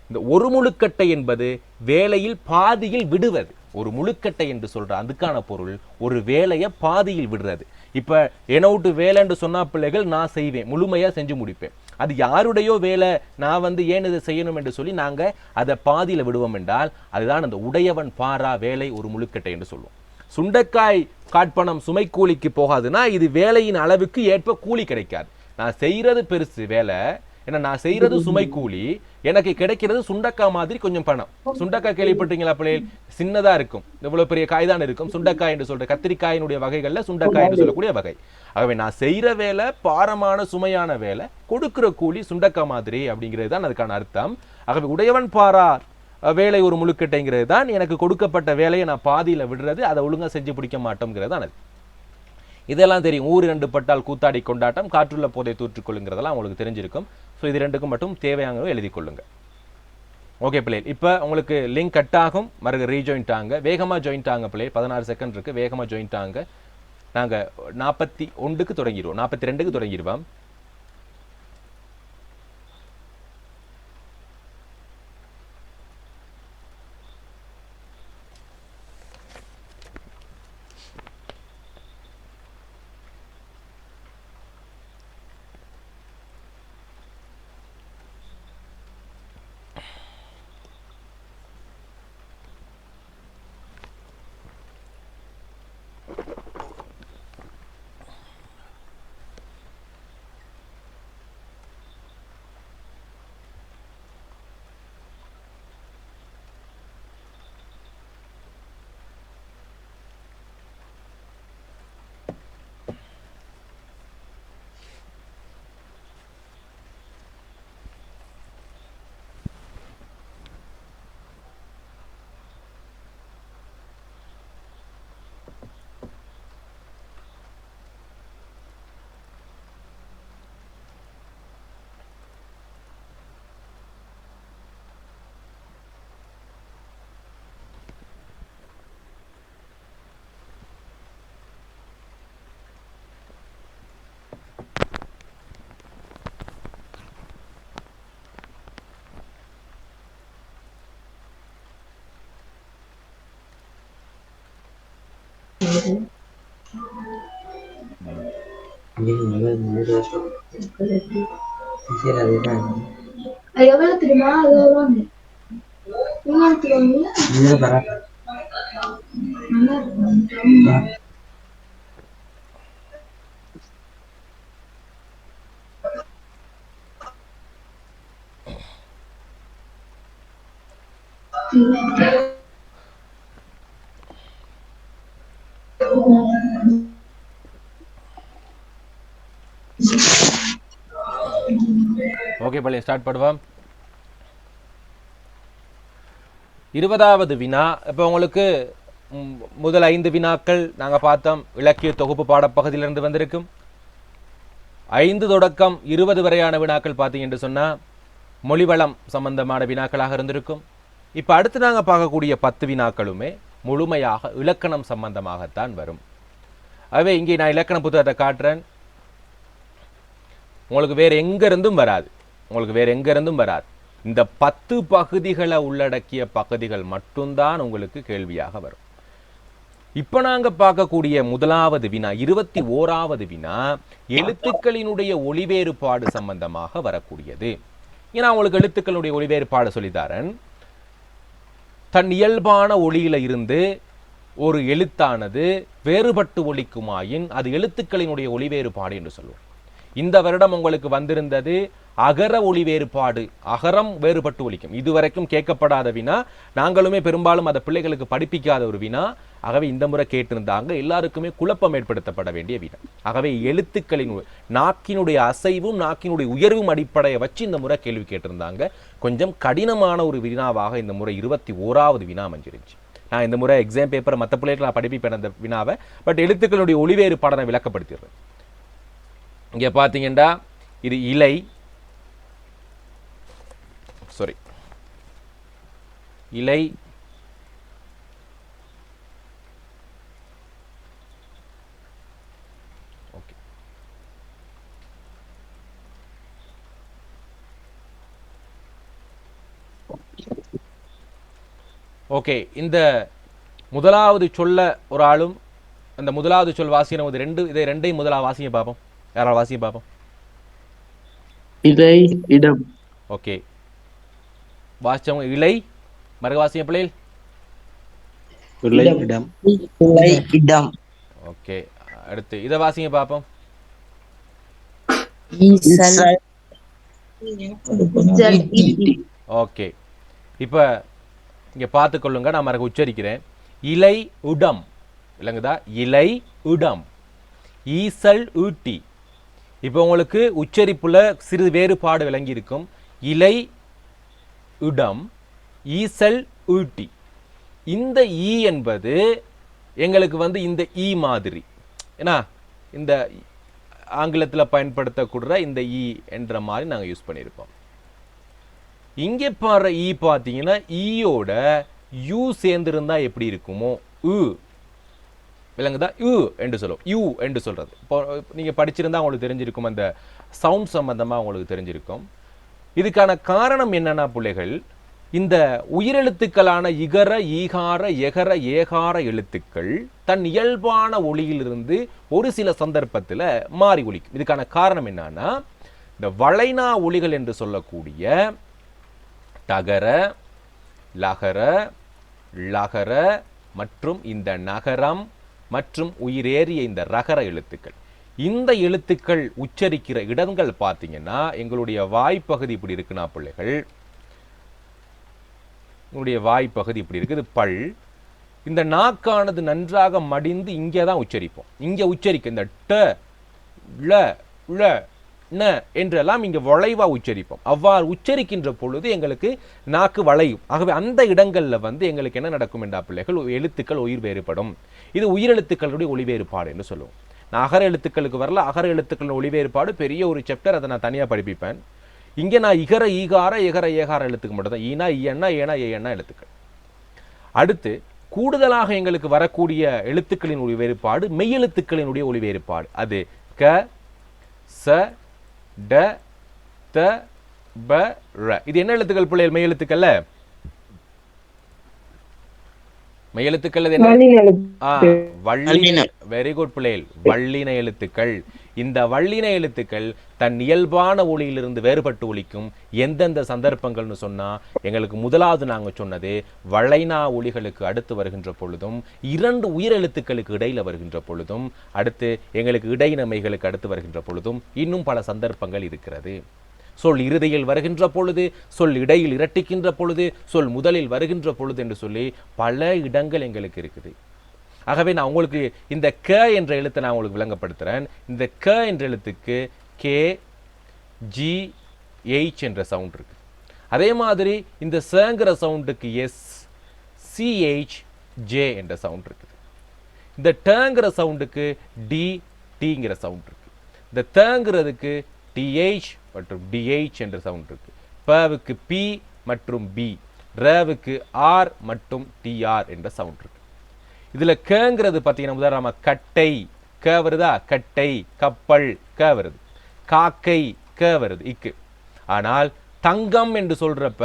இந்த ஒரு முழுக்கட்டை என்பது வேலையில் பாதியில் விடுவது. ஒரு முழுக்கட்டை என்று சொல்ற அதுக்கான பொருள் ஒரு வேலையை பாதியில் விடுறது. இப்ப என்னவுட்டு வேலை என்று சொன்னா பிள்ளைகள் நான் செய்வேன், முழுமையா செஞ்சு முடிப்பேன். அது யாருடையோ வேலை, நான் ஏன் இதை செய்யணும் என்று சொல்லி நாங்க அதை பாதியில விடுவோம் என்றால் அதுதான் அந்த உடையவன் பாரா வேலை ஒரு முழுக்கட்டை என்று சொல்லுவோம். சுண்டைக்காய் காட்பணம் சுமை கூலிக்கு போகாதுன்னா இது வேலையின் அளவுக்கு ஏற்ப கூலி கிடைக்காது. நான் செய்யறது பெருசு வேலை, ஏன்னா நான் செய்யறது சுமை கூலி, எனக்கு கிடைக்கிறது சுண்டக்காய் மாதிரி கொஞ்சம் பணம். சுண்டக்காய் கேள்விப்பட்டீங்களா பிள்ளைகள்? சின்னதா இருக்கும், இவ்வளவு பெரிய காய் தான் இருக்கும். சுண்டக்காய் என்று சொல்ற கத்திரிக்காயினுடைய வகைகள்ல சுண்டக்காய் என்று சொல்லக்கூடிய வகை. ஆகவே நான் செய்யற வேலை பாரமான சுமையான வேலை, கொடுக்கிற கூலி சுண்டக்காய் மாதிரி அப்படிங்கிறது தான் அதுக்கான அர்த்தம். ஆகவே உடையவன் பாரா வேலை ஒரு முழுக்கட்டைங்கிறது தான் எனக்கு கொடுக்கப்பட்ட வேலையை நான் பாதியில விடுறது, அதை ஒழுங்கா செஞ்சு பிடிக்க மாட்டோம்ங்கிறது தான் அது. இதெல்லாம் தெரியும். ஊர் இரண்டு பட்டால் கூத்தாடி கொண்டாட்டம், காற்றுள்ள போதை தூற்றிக்கொள்ளுங்கிறதெல்லாம் உங்களுக்கு தெரிஞ்சிருக்கும். ஸோ இது ரெண்டுக்கும் மட்டும் தேவையானவை எழுதி கொள்ளுங்க. ஓகே பிள்ளை, இப்போ உங்களுக்கு லிங்க் கட் ஆகும், மறுக ரீஜாயின்ட் ஆங்க, வேகமாக ஜாயின்ட் ஆங்க பிள்ளை. 16 செகண்ட் இருக்கு, வேகமாக ஜாயின்ட் ஆங்க. நாங்கள் 41க்கு தொடங்கிடுவோம், 42க்கு தொடங்கிடுவோம். எவ்வளவு தெரியுமா? ஓகே பள்ளி, ஸ்டார்ட் பண்ணுவோம். 20வது வினா. இப்போ உங்களுக்கு முதல் 5 வினாக்கள் நாங்கள் பார்த்தோம், இலக்கிய தொகுப்பு பாடப்பகுதியிலிருந்து வந்திருக்கும். 5 தொடக்கம் 20 வரையான வினாக்கள் பார்த்தீங்க என்று சொன்னால் மொழிவளம் சம்பந்தமான வினாக்களாக இருந்திருக்கும். இப்போ அடுத்து நாங்கள் பார்க்கக்கூடிய 10 வினாக்களுமே முழுமையாக இலக்கணம் சம்பந்தமாகத்தான் வரும். ஆகவே இங்கே நான் இலக்கண புத்தகத்தை காட்டுறேன். உங்களுக்கு வேறு எங்கிருந்தும் வராது, இந்த 10 பகுதிகளை உள்ளடக்கிய பகுதிகள் மட்டும்தான் உங்களுக்கு கேள்வியாக வரும். இப்போ நாங்கள் பார்க்கக்கூடிய முதலாவது வினா, 21வது வினா, எழுத்துக்களினுடைய ஒளிவேறுபாடு சம்பந்தமாக வரக்கூடியது. ஏன்னா உங்களுக்கு எழுத்துக்களுடைய ஒளிவேறுபாடு சொல்லித்தாரன். தன் இயல்பான ஒளியில இருந்து ஒரு எழுத்தானது வேறுபட்டு ஒலிக்குமாயின் அது எழுத்துக்களினுடைய ஒளிவேறுபாடு என்று சொல்லுவோம். இந்த வருடம் உங்களுக்கு வந்திருந்தது அகர ஒளி வேறுபாடு, அகரம் வேறுபட்டு ஒலிக்கும். இதுவரைக்கும் கேட்கப்படாத வினா, நாங்களுமே பெரும்பாலும் அதை பிள்ளைகளுக்கு படிப்பிக்காத ஒரு வினா. ஆகவே இந்த முறை கேட்டிருந்தாங்க, எல்லாருக்குமே குழப்பம் ஏற்படுத்தப்பட வேண்டிய வினா. ஆகவே எழுத்துக்களின் நாக்கினுடைய அசைவும் நாக்கினுடைய உயர்வும் அடிப்படையை வச்சு இந்த முறை கேள்வி கேட்டிருந்தாங்க. கொஞ்சம் கடினமான ஒரு வினாவாக இந்த முறை 21வது வினா அமைஞ்சிருச்சு. நான் இந்த முறை எக்ஸாம் பேப்பரை மற்ற பிள்ளைகளை நான் படிப்பிப்பேன் அந்த வினாவை, பட் எழுத்துக்களுடைய ஒளி வேறுபாடை நான் விளக்கப்படுத்திடுறேன். இங்கே பார்த்தீங்கன்னா இது இலை, சாரி இலை, ஓகே, ஓகே. இந்த முதலாவது சொல்ல ஒரு ஆளும் அந்த முதலாவது சொல் வாசியம் இதை ரெண்டையும் முதலாவது வாசிங்க பார்ப்போம். யாராவது வாசிங்க பார்ப்போம். இலை இடம். ஓகே, வாசிச்சவங்க இலை, மறுக வாசிங்க பிள்ளைகள். இலை இடம். இலை இடம். ஓகே, அடுத்து இதை வாசிங்க பார்ப்போம். ஈசல் ஈட்டி. ஓகே, இப்போ இங்கே பார்த்துக்கொள்ளுங்க, நான் மறக்க உச்சரிக்கிறேன். இலை உடம், இல்லைங்கதா, இலை உடம், ஈசல் ஈட்டி. இப்போ உங்களுக்கு உச்சரிப்புல சிறிது வேறுபாடு விளங்கி இருக்கும். இலை இடம், ஈசல் ஈட்டி. இந்த ஈ என்பது எங்களுக்கு வந்து இந்த ஈ மாதிரி, ஏன்னா இந்த ஆங்கிலத்தில் பயன்படுத்தக்கூட இந்த ஈ என்ற மாதிரி நாங்கள் யூஸ் பண்ணியிருப்போம். இங்கே பாடுற ஈ பார்த்தீங்கன்னா ஈயோட யூ சேர்ந்திருந்தா எப்படி இருக்குமோ, உ விளங்குதா, யூ என்று சொல்லுவோம். யூ என்று சொல்றது இப்போ நீங்க படிச்சிருந்தா உங்களுக்கு தெரிஞ்சிருக்கும், அந்த சவுண்ட் சம்பந்தமா உங்களுக்கு தெரிஞ்சிருக்கும். இதுக்கான காரணம் என்னன்னா பிள்ளைகள், இந்த உயிரெழுத்துக்களான இகர ஈகார எகர ஏகார எழுத்துக்கள் தன் இயல்பான ஒளியிலிருந்து ஒரு சில சந்தர்ப்பத்தில் மாறி ஒலிக்கும். இதுக்கான காரணம் என்னன்னா, இந்த வளைனா ஒலிகள் என்று சொல்லக்கூடிய தகர, லகர, லகர மற்றும் இந்த நகரம் மற்றும் உயிரேறிய இந்த ரகர எழுத்துக்கள், இந்த எழுத்துக்கள் உச்சரிக்கிற இடங்கள் பார்த்தீங்கன்னா எங்களுடைய வாய்ப்பகுதி இப்படி இருக்குன்னா பிள்ளைகள், உங்களுடைய வாய்ப்பகுதி இப்படி இருக்குது, பல். இந்த நாக்கானது நன்றாக மடிந்து இங்கே தான் உச்சரிப்போம். இங்கே உச்சரிக்க இந்த ட ல ல ந என்றெல்லாம் இங்கே வளைவா உச்சரிப்போம். அவ்வாறு உச்சரிக்கின்ற பொழுது எங்களுக்கு நாக்கு வளையும். ஆகவே அந்த இடங்கள்ல வந்து எங்களுக்கு என்ன நடக்கும் என்றா பிள்ளைகள், எழுத்துக்கள் உயிர் வேறுபடும். இது உயிரெழுத்துக்களுடைய ஒளி வேறுபாடு என்று சொல்லுவோம். நான் அகர எழுத்துக்களுக்கு வரல, அகர எழுத்துக்களின் ஒளி வேறுபாடு பெரிய ஒரு சாப்டர், அதை நான் தனியாக படிப்பிப்பேன். இங்கே நான் இகர ஈகார எகர ஏகார எழுத்துக்கு மட்டும் தான், ஈனா ஈயண்ணா ஏனா ஏஎண்ணா எழுத்துக்கள். அடுத்து கூடுதலாக எங்களுக்கு வரக்கூடிய எழுத்துக்களின் ஒளி வேறுபாடு மெய்யெழுத்துக்களினுடைய ஒளி வேறுபாடு. அது க, ச, ட, த, ப, ர. இது என்ன எழுத்துக்கள் பிள்ளைகள்? மெய்யெழுத்துக்கள்ல மெய்யெழுத்துக்கள் வள்ளின. வெரி குட் பிள்ளைகள், வள்ளின எழுத்துக்கள். இந்த வள்ளின எழுத்துக்கள் தன் இயல்பான ஒளியிலிருந்து வேறுபட்டு ஒலிக்கும். எந்தெந்த சந்தர்ப்பங்கள்னு சொன்னா, எங்களுக்கு முதலாவது நாங்க சொன்னது வளைனா ஒளிகளுக்கு அடுத்து வருகின்ற பொழுதும், இரண்டு உயிரெழுத்துக்களுக்கு இடையில வருகின்ற பொழுதும், அடுத்து எங்களுக்கு இடையினமைகளுக்கு அடுத்து வருகின்ற பொழுதும் இன்னும் பல சந்தர்ப்பங்கள் இருக்கிறது. சொல் இறுதியில் வருகின்ற பொழுது, சொல் இடையில் இரட்டிக்கின்ற பொழுது, சொல் முதலில் வருகின்ற பொழுது என்று சொல்லி பல இடங்கள் எங்களுக்கு இருக்குது. ஆகவே நான் உங்களுக்கு இந்த க என்ற எழுத்தை நான் உங்களுக்கு விளங்கப்படுத்துகிறேன். இந்த க என்ற எழுத்துக்கு கே, ஜி, எச் என்ற சவுண்ட் இருக்கு. அதே மாதிரி இந்த சங்கிற சவுண்டுக்கு எஸ், சிஹெச், ஜே என்ற சவுண்ட் இருக்குது. இந்த டங்கிற சவுண்டுக்கு டி, டிங்கிற சவுண்ட் இருக்கு. இந்த தங்கிறதுக்கு டிஹெச் மற்றும் டிஹெச் என்ற சவுண்ட் இருக்கு. பவுக்கு பி மற்றும் பி, ரவுக்கு ஆர் மற்றும் டிஆர் என்ற சவுண்ட் இருக்கு. இதுல கங்கிறது பார்த்தீங்கன்னா உதாரணமா கட்டை க வருதா, கட்டை, கப்பல் க வருது, காக்கை க வருது இக்கு. ஆனால் தங்கம் என்று சொல்றப்ப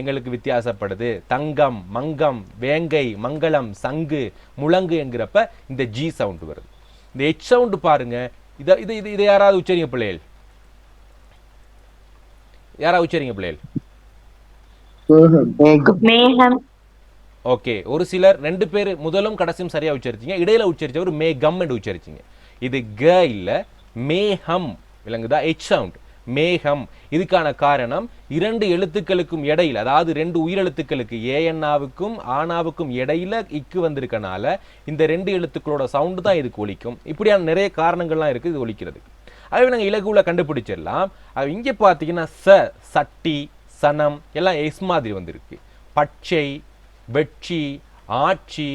எங்களுக்கு வித்தியாசப்படுது. தங்கம், மங்கம், வேங்கை, மங்களம், சங்கு, முழங்கு என்கிறப்ப இந்த ஜி சவுண்ட் வருது. இந்த எச் சவுண்ட் பாருங்க. இதை யாராவது உச்சரிங்க பிள்ளைகள்? யாராவது உச்சரிங்க பிள்ளைகள்? ஓகே, ஒரு சிலர் ரெண்டு பேர் முதலும் கடைசியும் சரியா உச்சரிச்சிங்க. இடையில உச்சரிச்சவர் மேகம் என்று உச்சரிச்சிங்க. இது க இல்ல மேகம் விளங்குதா? எச் சவுண்ட் மேகம். இதுக்கான காரணம் இரண்டு எழுத்துக்களுக்கும் இடையில, அதாவது ரெண்டு உயிரெழுத்துக்களுக்கு ஏஎன்னாவுக்கும் ஆனாவுக்கும் இடையில இக்கு வந்திருக்கனால இந்த ரெண்டு எழுத்துக்களோட சவுண்டு தான் இதுக்கு ஒலிக்கும். இப்படியான நிறைய காரணங்கள்லாம் இருக்குது இது ஒலிக்கிறது. அதுவே நாங்கள் இலகுல கண்டுபிடிச்சிடலாம். அது இங்கே பார்த்தீங்கன்னா சட்டி சனம் எல்லாம் எஸ் மாதிரி வந்திருக்கு. பச்சை வெட்சி ஆட்சி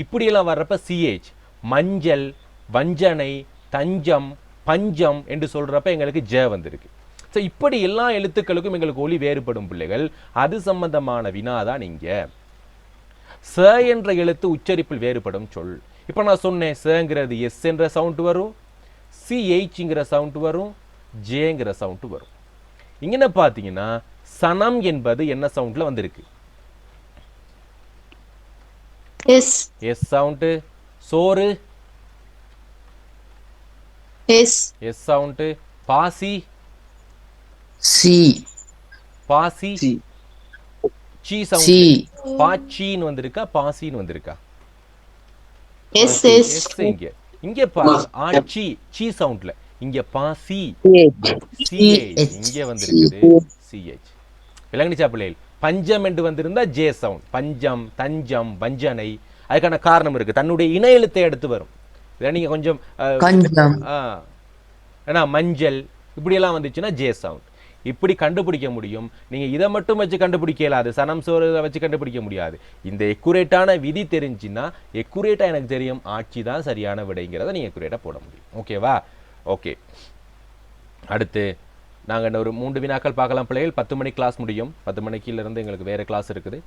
இப்படியெல்லாம் வர்றப்ப சிஹெச். மஞ்சள் வஞ்சனை தஞ்சம் பஞ்சம் என்று சொல்றப்ப எங்களுக்கு ஜ வந்திருக்கு. ஸோ இப்படி எல்லா எழுத்துக்களுக்கும் எங்களுக்கு ஒலி வேறுபடும் பிள்ளைகள். அது சம்பந்தமான வினாதான் இங்க. ச என்ற எழுத்து உச்சரிப்பில் வேறுபடும் சொல். இப்போ நான் சொன்னேன் சங்கிறது எஸ் என்ற சவுண்ட் வரும், சிஹெச்ங்கிற சவுண்ட் வரும், ஜேங்கிற சவுண்ட் வரும். இங்கே பார்த்தீங்கன்னா சனம் என்பது என்ன சவுண்ட்ல வந்திருக்கு? S S sound. சோறு எஸ் எஸ் சவுண்ட். பாசி சி பாசி சி. C C sound. பாச்சின்னு வந்திருக்கா பாசின்னு வந்திருக்கா? Yes yes yes. இங்க இங்க ஆச்சி சி சவுண்ட்ல, இங்க பாசி சிஹெச் இங்க வந்திருக்குது சிஹெச். விளங்குச்சா பிள்ளைகள்? பஞ்சம் என்று வந்திருந்தா ஜே சவுண்ட். பஞ்சம் தஞ்சம் வஞ்சனை. அதுக்கான காரணம் இருக்கு, தன்னுடைய இன எழுத்தை எடுத்து வரும். இதை நீங்க கொஞ்சம் கஞ்சம் ஏன்னா மஞ்சள் இப்படியெல்லாம் வந்துச்சுன்னா ஜே சவுண்ட். இப்படி கண்டுபிடிக்க முடியும். நீங்க இதை மட்டும் வச்சு கண்டுபிடிக்க இயலாது, சனம் சோறு வச்சு கண்டுபிடிக்க முடியாது. இந்த எக்குரேட்டான விதி தெரிஞ்சுன்னா எக்குரேட்டா எனக்கு தெரியும் ஆட்சி தான் சரியான விடைங்கிறத நீங்க எக்குரேட்டா போட முடியும். ஓகேவா? ஓகே. அடுத்து நாங்கள் இன்னும் ஒரு 3 வினாக்கள் பார்க்கலாம் பிள்ளைகள். 10 மணிக்கு கிளாஸ் முடியும். 10 மணிக்கிலிருந்து எங்களுக்கு வேறு கிளாஸ் இருக்குது.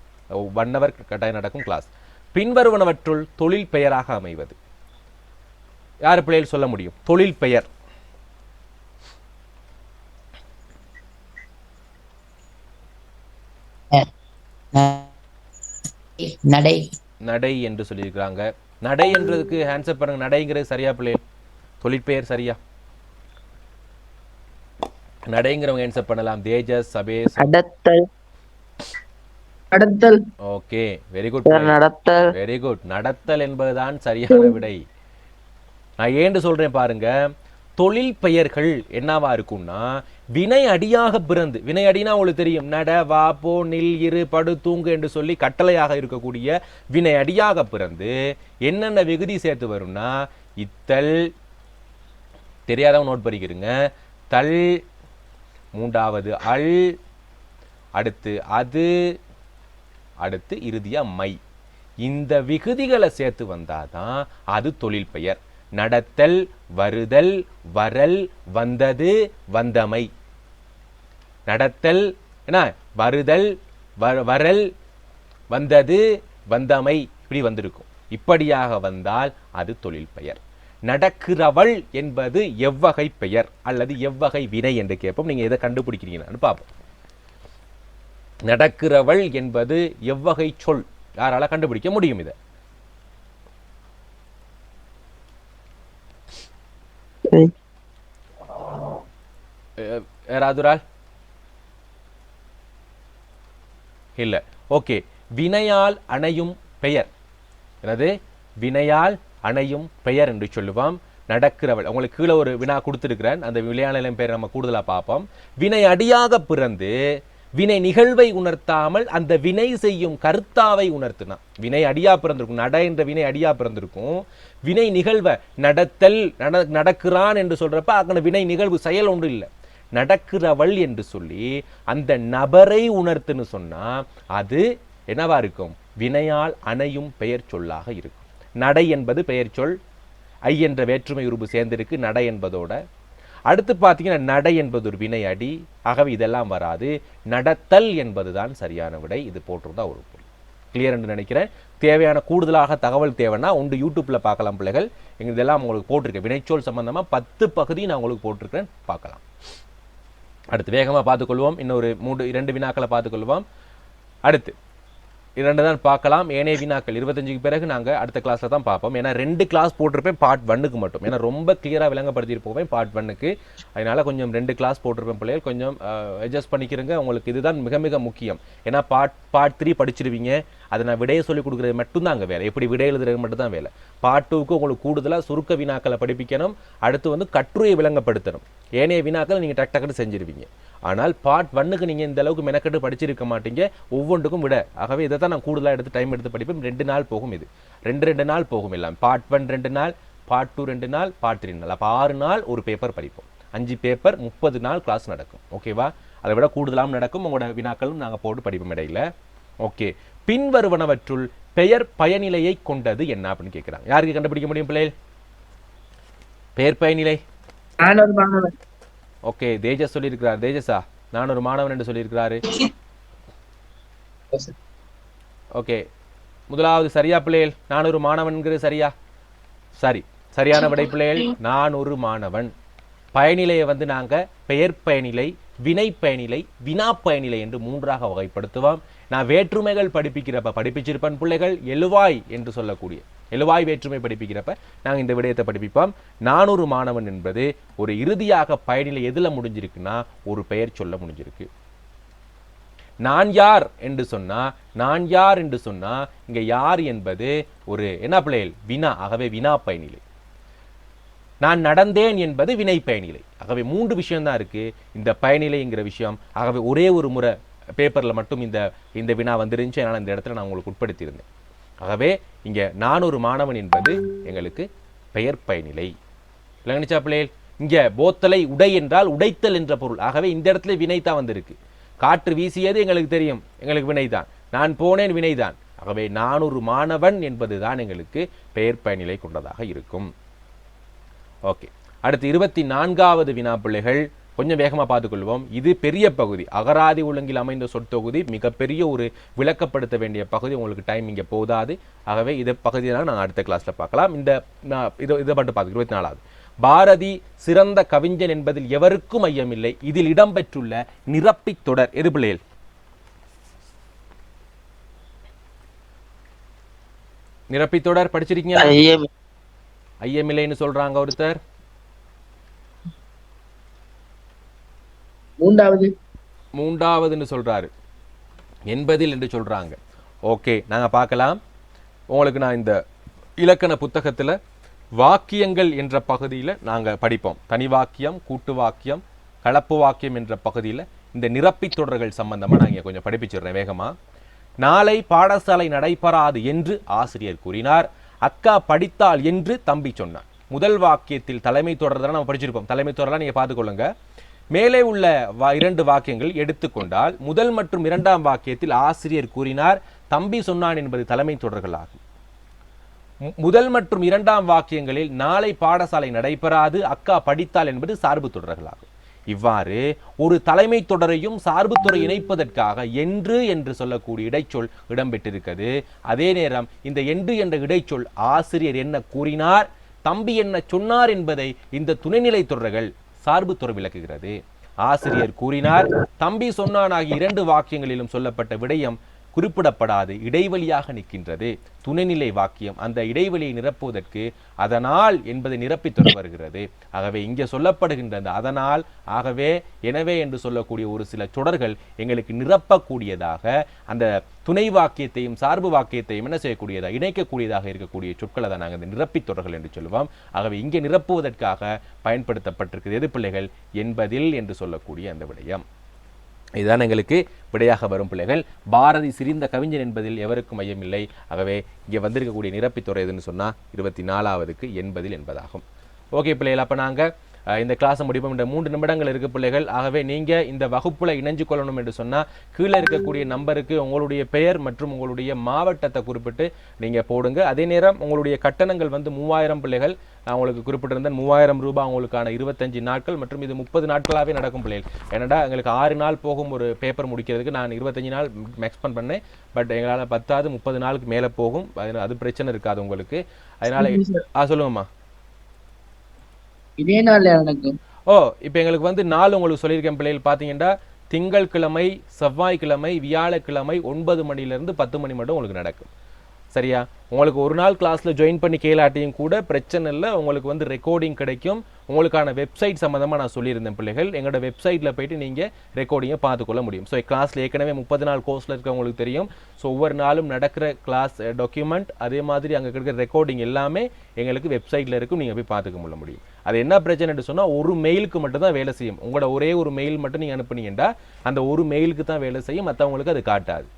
1 hour கட்டாயம் நடக்கும் கிளாஸ். பின்வருவனவற்றுள் தொழில் பெயராக அமைவது யார் பிள்ளைகள் சொல்ல முடியும்? தொழில் பெயர். நடை நடை என்று சொல்லியிருக்கிறாங்க. நடை என்றதுக்கு ஆன்சர் பண்ணுங்க. நடைங்கிறது சரியா பிள்ளைகள்? தொழிற்பெயர் சரியா? நடைங்கிறவங்க ஆன்சர் பண்ணலாம். தேஜஸ் சபேஸ். அடத்தல் நடத்தல். ஓகே, வெரி குட் நடத்தல் வெரி குட். நடத்தல் என்பதுதான் சரியான விடை. நான் ஏன்னு சொல்றேன் பாருங்க. தொழில் பெயர்கள் என்னவா இருக்கும்னா வினை அடியாக பிறந்து, வினை அடினா உங்களுக்கு தெரியும், நட வா போ நில் இரு படு தூங்கு என்று சொல்லி கட்டளையாக இருக்கக்கூடிய வினை அடியாக பிறந்து என்னென்ன விகுதி சேர்த்து வரும்னா இத்தல், தெரியாதவங்க நோட் பண்ணிக்கிறீங்க, தல், மூன்றாவது அல், அடுத்து அது, அடுத்து இறுதியா மை. இந்த விகுதிகளை சேர்த்து வந்தாதான் அது தொழில் பெயர். நடத்தல், வருதல், வரல், வந்தது, வந்தமை. நடத்தல் என்ன, வருதல், வரல், வந்தது, வந்தமை இப்படி வந்திருக்கும். இப்படியாக வந்தால் அது தொழில் பெயர். நடக்கிறவள் என்பது எவ்வகை பெயர் அல்லது எவ்வகை வினை என்று கேட்போம். நீங்க எதை கண்டுபிடிக்கிறீங்கன்னு பார்ப்போம். நடக்கிறவள் என்பது எவ்வகை சொல்? யாரால கண்டுபிடிக்க முடியும்? இதை யாராதுரால் இல்ல. ஓகே, வினையால் அணையும் பெயர். என்னது? வினையால் அணையும் பெயர் என்று சொல்லுவோம். நடக்கிறவள். உங்களுக்கு கீழே ஒரு வினா கொடுத்திருக்கிறேன், அந்த விளையாட பெயர் நம்ம கூடுதலா பார்ப்போம். வினை அடியாக பிறந்து வினை நிகழ்வை உணர்த்தாமல் அந்த வினை செய்யும் கர்த்தாவை உணர்த்தினா. வினை அடியா பிறந்திருக்கும், நட என்ற வினை அடியா பிறந்திருக்கும். வினை நிகழ்வை நடத்தல், நடக்கிறான் என்று சொல்றப்ப அங்கே வினை நிகழ்வு செயல் ஒன்று இல்லை, நடக்கிறவள் என்று சொல்லி அந்த நபரை உணர்த்துன்னு சொன்னா அது என்னவா இருக்கும்? வினையால் அணையும் பெயர் சொல்லாக இருக்கும். நடை என்பது பெயர் சொல். ஐ என்ற வேற்றுமை உருபு சேர்ந்திருக்கு நடை என்பதோட. அடுத்து பார்த்தீங்கன்னா நடை என்பது ஒரு வினை அடி. ஆகவே இதெல்லாம் வராது. நடத்தல் என்பதுதான் சரியான விடை. இது போட்டிருந்தா ஒரு பொருள். கிளியர் என்று நினைக்கிறேன். தேவையான கூடுதலாக தகவல் தேவைன்னா ஒன்று யூடியூப்ல பார்க்கலாம் பிள்ளைகள். இதெல்லாம் உங்களுக்கு போட்டிருக்கேன். வினைச்சொல் சம்பந்தமா 10 பகுதி நான் உங்களுக்கு போட்டிருக்கிறேன், பார்க்கலாம். அடுத்து வேகமாக பார்த்துக்கொள்வோம். இன்னொரு 2 வினாக்களை பார்த்துக்கொள்வோம். அடுத்து 2 தான் பார்க்கலாம். ஏனைய வினாக்கள் 25க்கு பிறகு நாங்கள் அடுத்த கிளாஸில் தான் பார்ப்போம். ஏன்னா 2 கிளாஸ் போட்டிருப்பேன் பார்ட் 1க்கு மட்டும். ஏன்னா ரொம்ப கிளியராக விளங்கப்படுத்திட்டு போவேன் பார்ட் 1க்கு. அதனால கொஞ்சம் 2 கிளாஸ் போட்டிருப்பேன் பிள்ளைகள், கொஞ்சம் அட்ஜஸ்ட் பண்ணிக்கிறங்க. உங்களுக்கு இதுதான் மிக மிக முக்கியம். ஏன்னா பார்ட் 3 படிச்சிருவீங்க. அதை நான் விடையை சொல்லிக் கொடுக்குறது மட்டும்தான் அங்கே வேலை. எப்படி விடை எழுதுறது மட்டும் தான் வேலை. பார்ட் 2க்கு உங்களுக்கு கூடுதலாக சுருக்க வினாக்களை படிப்பிக்கணும். அடுத்து வந்து கட்டுரையை விளங்கப்படுத்தணும். ஏனைய வினாக்கள் நீங்கள் டக் டக்குன்னு செஞ்சிருவீங்க. ஆனால் பார்ட் 1க்கு நீங்கள் இந்த அளவுக்கு மெனக்கெட்டு படிச்சிருக்க மாட்டீங்க, ஒவ்வொன்றுக்கும் விட. ஆகவே இதை தான் நான் கூடுதலாக எடுத்து டைம் எடுத்து படிப்பேன். 2 நாள் போகும். இது 2 நாள் போகும். எல்லாம் பார்ட் 1 2 நாள், பார்ட் 2 2 நாள், பார்ட் 3 நாள். அப்போ 6 நாள் ஒரு பேப்பர் படிப்போம். 5 பேப்பர் 30 நாள் கிளாஸ் நடக்கும். ஓகேவா? அதை விட கூடுதலாகவும் நடக்கும். உங்களோட வினாக்களும் நாங்கள் போட்டு படிப்போம் இடையில. ஓகே, பின்வருவனவற்றுள் பெயர் பயனிலையை கொண்டது என்ன அப்படின்னு கேட்குறாங்க. யாருக்கு கண்டுபிடிக்க முடியும் பிள்ளைகள்? பெயர் பயனிலை. நான் ஒரு மாணவன். ஓகே, தேஜஸ் சொல்லியிருக்கிறார். தேஜஸா, நான் ஒரு மாணவன் என்று சொல்லியிருக்கிறாரு. ஓகே, முதலாவது சரியா பிள்ளைகள்? நான் ஒரு மாணவன்கிறது சரியா? சரி, சரியான விடை பிள்ளைகள். நான் ஒரு மாணவன். பயனிலையை வந்து நாங்கள் பெயர் பயனிலை, வினை பயனிலை, வினா பயனிலை என்று 3ஆக வகைப்படுத்துவோம். நான் வேற்றுமைகள் படிப்பிக்கிறப்ப படிப்பிச்சிருப்பேன் பிள்ளைகள். எழுவாய் என்று சொல்லக்கூடிய எழுவாய் வேற்றுமை படிப்பிக்கிறப்ப நாங்கள் இந்த விடயத்தை படிப்பிப்போம். நான் ஒரு மாணவன் என்பது ஒரு இறுதியாக பயனிலை எதில் முடிஞ்சிருக்குன்னா ஒரு பெயர் சொல்ல முடிஞ்சிருக்கு. நான் யார் என்று சொன்னா, நான் யார் என்று சொன்னா இங்க யார் என்பது ஒரு என்ன பிள்ளைகள்? வினா. ஆகவே வினா பயனிலை. நான் நடந்தேன் என்பது வினை பயனிலை. ஆகவே 3 விஷயம் தான் இருக்கு இந்த பயனிலைங்கிற விஷயம். ஆகவே ஒரே ஒரு முறை பேப்பர்ல மட்டும் இந்த வினா வந்துருந்துச்சு. அதனால இந்த இடத்துல நான் உங்களுக்கு உட்படுத்தியிருந்தேன். ஆகவே இங்க நான் ஒரு மாணவன் என்பது எங்களுக்கு பெயர் பயனிலை. விளங்குச்சா பிள்ளைகள்? இங்க போத்தலை உடை என்றால் உடைத்தல் என்ற பொருள். ஆகவே இந்த இடத்துல வினைதான் வந்திருக்கு. காற்று வீசியது எங்களுக்கு தெரியும், எங்களுக்கு வினைதான். நான் போனேன் வினைதான். ஆகவே நான் ஒரு மாணவன் என்பதுதான் எங்களுக்கு பெயர் பயனிலை கொண்டதாக இருக்கும். ஓகே, அடுத்து 24வது வினா பிள்ளைகள். கொஞ்சம் வேகமாக பார்த்துக்கொள்வோம். இது பெரிய பகுதி. அகராதி ஒழுங்கில் அமைந்த சொற்தொகுதி மிகப்பெரிய ஒரு விளக்கப்படுத்த வேண்டிய பகுதி. உங்களுக்கு டைம் இங்கே போதாது. ஆகவே இதை பகுதியாக நாங்கள் அடுத்த கிளாஸில் பார்க்கலாம். இதை மட்டும் பார்த்து 24வது. பாரதி சிறந்த கவிஞன் என்பதில் எவருக்கும் ஐயமில்லை. இதில் இடம்பெற்றுள்ள நிரப்பித் தொடர் எது பிள்ளைகள்? நிரப்பித் தொடர் படிச்சிருக்கீங்க? ஐயமில்லைன்னு சொல்றாங்க ஒருத்தர். 3வதுன்னு சொல்றாரு. என்பதில் என்று சொல்றாங்க. ஓகே, நாங்க பார்க்கலாம். உங்களுக்கு நான் இந்த இலக்கண புத்தகத்துல வாக்கியங்கள் என்ற பகுதியில் நாங்கள் படிப்போம். தனி வாக்கியம், கூட்டு வாக்கியம், கலப்பு வாக்கியம் என்ற பகுதியில் இந்த நிரப்பி தொடர்கள் சம்பந்தமாக நான் இங்கே கொஞ்சம் படிப்பிச்சிடுறேன் வேகமாக. நாளை பாடசாலை நடைபெறாது என்று ஆசிரியர் கூறினார். அக்கா படித்தாள் என்று தம்பி சொன்னார். முதல் வாக்கியத்தில் தலைமை தொடர்தான் நம்ம படிச்சிருப்போம். தலைமை தொடரெல்லாம் நீங்கள் பார்த்துக்கொள்ளுங்க. மேலே உள்ள 2 வாக்கியங்கள் எடுத்துக்கொண்டால் முதல் மற்றும் 2ஆம் வாக்கியத்தில் ஆசிரியர் கூறினார், தம்பி சொன்னான் என்பது தலைமை தொடர்களாகும். முதல் மற்றும் 2ஆம் வாக்கியங்களில் நாளை பாடசாலை நடைபெறாது, அக்கா படித்தாள் என்பது சார்பு தொடர்களாகும். இவ்வாறு ஒரு தலைமை தொடரையும் சார்பு தொடரை இணைப்பதற்காக என்று சொல்லக்கூடிய இடைச்சொல் இடம்பெற்றிருக்கிறது. அதே நேரம் இந்த என்று என்ற இடைச்சொல் ஆசிரியர் என்ன கூறினார், தம்பி என்ன சொன்னார் என்பதை இந்த துணைநிலை தொடர்கள் சார்பு தொடர் விளக்குகிறது. ஆசிரியர் கூறினார், தம்பி சொன்னான் ஆகிய 2 வாக்கியங்களிலும் சொல்லப்பட்ட விடயம் குறிப்பிடப்படாது, இடைவெளியாக நிற்கின்றது. துணைநிலை வாக்கியம் அந்த இடைவெளியை நிரப்புவதற்கு அதனால் என்பதை நிரப்பி தொடர் வருகிறது. ஆகவே இங்கே சொல்லப்படுகின்ற அந்த அதனால், ஆகவே, எனவே என்று சொல்லக்கூடிய ஒரு சில தொடர்கள் எங்களுக்கு நிரப்பக்கூடியதாக, அந்த துணை வாக்கியத்தையும் சார்பு வாக்கியத்தையும் என்ன செய்யக்கூடியதாக, இணைக்கக்கூடியதாக இருக்கக்கூடிய சொற்களை தான் நாங்கள் இந்த நிரப்பி தொடர்கள் என்று சொல்லுவோம். ஆகவே இங்கே நிரப்புவதற்காக பயன்படுத்தப்பட்டிருக்கிறது எது பிள்ளைகள்? என்பதில் என்று சொல்லக்கூடிய அந்த விடயம். இதுதான் எங்களுக்கு விடையாக வரும் பிள்ளைகள். பாரதி சிறந்த கவிஞன் என்பதில் எவருக்கும் ஐயமில்லை. ஆகவே இங்கே வந்திருக்கக்கூடிய நிரப்பித்துறை எதுன்னு சொன்னால் 24வதுக்கு என்பதில் என்பதாகும். ஓகே பிள்ளைகள், அப்போ நாங்கள் இந்த கிளாஸை முடிப்போம். இந்த 3 நிமிடங்கள் இருக்குது பிள்ளைகள். ஆகவே நீங்கள் இந்த வகுப்பில் இணைஞ்சு கொள்ளணும் என்று சொன்னால் கீழே இருக்கக்கூடிய நம்பருக்கு உங்களுடைய பெயர் மற்றும் உங்களுடைய மாவட்டத்தை குறிப்பிட்டு நீங்கள் போடுங்க. அதே நேரம் உங்களுடைய கட்டணங்கள் வந்து 3000 பிள்ளைகள். உங்களுக்கு குறிப்பிட்டிருந்தேன் 3000 ரூபாய் உங்களுக்கான 25 நாட்கள் மற்றும் இது 30 நாட்களாகவே நடக்கும் பிள்ளைகள். ஏன்னா எங்களுக்கு 6 நாள் போகும் ஒரு பேப்பர் முடிக்கிறதுக்கு. நான் 25 நாள் எக்ஸ்பெண்ட் பண்ணேன். பட் எங்களால் 30 நாளுக்கு மேலே போகும். அது பிரச்சனை இருக்காது உங்களுக்கு. அதனால சொல்லுங்கம்மா. இதே நாள் எனக்கு இப்போ எங்களுக்கு வந்து நாள் உங்களுக்கு சொல்லியிருக்கேன் பிள்ளைகள். பார்த்தீங்கன்னா திங்கட்கிழமை, செவ்வாய்க்கிழமை, வியாழக்கிழமை 9 மணிலேருந்து 10 மணி மட்டும் உங்களுக்கு நடக்கும். சரியா? உங்களுக்கு ஒரு நாள் கிளாஸில் ஜாயின் பண்ணி கேளாட்டியும் கூட பிரச்சனை இல்லை. உங்களுக்கு வந்து ரெக்கார்டிங் கிடைக்கும். உங்களுக்கான வெப்சைட் சம்மந்தமாக நான் சொல்லியிருந்தேன் பிள்ளைகள். எங்களோட வெப்சைட்டில் போய்ட்டு நீங்கள் ரெக்கார்டிங்கை பார்த்துக்கொள்ள முடியும். ஸோ கிளாஸில் ஏற்கனவே 30 நாள் கோர்ஸில் இருக்கவங்களுக்கு தெரியும். ஸோ ஒவ்வொரு நாளும் நடக்கிற கிளாஸ் டாக்குமெண்ட், அதே மாதிரி அங்கே இருக்கிற ரெக்கார்டிங் எல்லாமே எங்களுக்கு வெப்சைட்டில் இருக்கும். நீங்கள் போய் பார்த்துக்க முடியும். அது என்ன பிரச்சனைன்னு சொன்னால், ஒரு மெயிலுக்கு மட்டும் தான் வேலை செய்யும். உங்களோட ஒரே ஒரு மெயில் மட்டும் நீங்கள் அனுப்புனீங்கன்னா அந்த ஒரு மெயிலுக்கு தான் வேலை செய்யும், மற்றவங்களுக்கு அது காட்டாது.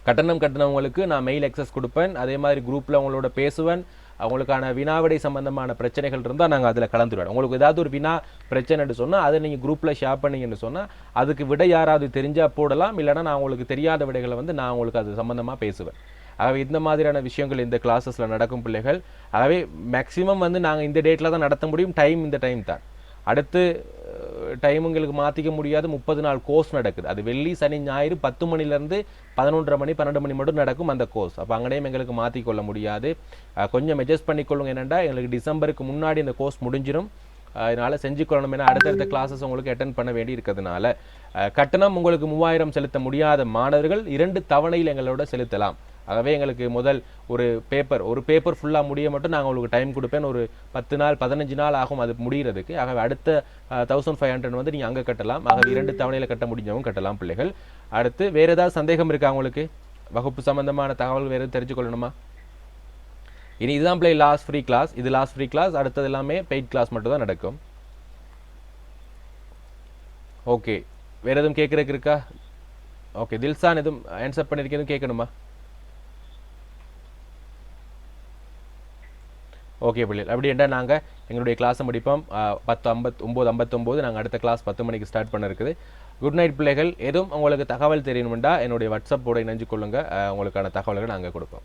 கட்டணம் கட்டினவங்களுக்கு நான் மெயில் அக்சஸ் கொடுப்பேன். அதே மாதிரி குரூப்பில் அவங்களோட பேசுவேன். அவங்களுக்கான வினாவிடை சம்பந்தமான பிரச்சனைகள் இருந்தால் நாங்கள் அதில் கலந்துருவோம். உங்களுக்கு ஏதாவது ஒரு வினா பிரச்சனைன்னு சொன்னால் அதை நீங்கள் குரூப்பில் ஷேர் பண்ணிங்கன்னு சொன்னால் அதுக்கு விடை யாராவது தெரிஞ்சால் போடலாம். இல்லைனா நான் உங்களுக்கு தெரியாத விடைகளை வந்து நான் உங்களுக்கு அது சம்மந்தமாக பேசுவேன். ஆகவே இந்த மாதிரியான விஷயங்கள் இந்த கிளாஸஸில் நடக்கும் பிள்ளைகள். ஆகவே மேக்ஸிமம் வந்து நாங்கள் இந்த டேட்டில் தான் நடத்த முடியும். டைம் இந்த டைம் தான். அடுத்து டைம் உங்களுக்கு மாற்றிக்க முடியாது. 30 நாள் கோர்ஸ் நடக்குது. அது வெள்ளி, சனி, ஞாயிறு 10 மணிலேருந்து 11:30 மணி 12 மணி மட்டும் நடக்கும் அந்த கோர்ஸ். அப்போ அங்கேயும் எங்களுக்கு மாற்றிக்கொள்ள முடியாது. கொஞ்சம் அட்ஜஸ்ட் பண்ணிக்கொள்ளுங்க. என்னென்னா எங்களுக்கு டிசம்பருக்கு முன்னாடி இந்த கோர்ஸ் முடிஞ்சிடும். அதனால் செஞ்சுக்கொள்ளணும். ஏன்னா அடுத்தடுத்த கிளாஸஸ் உங்களுக்கு அட்டென்ட் பண்ண வேண்டி இருக்கிறதுனால கட்டணம் உங்களுக்கு 3000 செலுத்த முடியாத மாணவர்கள் 2 தவணையில் எங்களோட செலுத்தலாம். ஆகவே எங்களுக்கு முதல் ஒரு பேப்பர் ஃபுல்லாக முடிய மட்டும் நாங்கள் உங்களுக்கு டைம் கொடுப்பேன். ஒரு 10 நாள் 15 நாள் ஆகும் அது முடிகிறதுக்கு. ஆகவே அடுத்த 1500 வந்து நீங்கள் அங்கே கட்டலாம். ஆகவே 2 தவணையில் கட்ட முடிஞ்சவங்க கட்டலாம் பிள்ளைகள். அடுத்து வேறு ஏதாவது சந்தேகம் இருக்கா உங்களுக்கு? வகுப்பு சம்பந்தமான தகவல்கள் வேறு தெரிஞ்சுக்கொள்ளணுமா? இனி இதுதான் பிள்ளை லாஸ்ட் ஃப்ரீ கிளாஸ். இது லாஸ்ட் ஃப்ரீ கிளாஸ். அடுத்தது எல்லாமே பெய்ட் கிளாஸ் மட்டும் தான் நடக்கும். ஓகே, வேறு எதுவும் கேட்குறதுக்கு இருக்கா? ஓகே, தில்சான் எதுவும் ஆன்சர் பண்ணியிருக்க எதுவும் கேட்கணுமா? ஓகே பிள்ளைகள், அப்படி என்ன நாங்கள் எங்களுடைய கிளாஸை முடிப்போம். 9:59 நாங்கள் அடுத்த கிளாஸ் 10 மணிக்கு ஸ்டார்ட் பண்ண இருக்குது. குட் நைட் பிள்ளைகள். எதுவும் உங்களுக்கு தகவல் தெரியணுமெண்டா என்னுடைய வாட்ஸ்அப்போட இணைஞ்சு கொள்ளுங்கள். உங்களுக்கான தகவல்களை நாங்கள் கொடுப்போம்.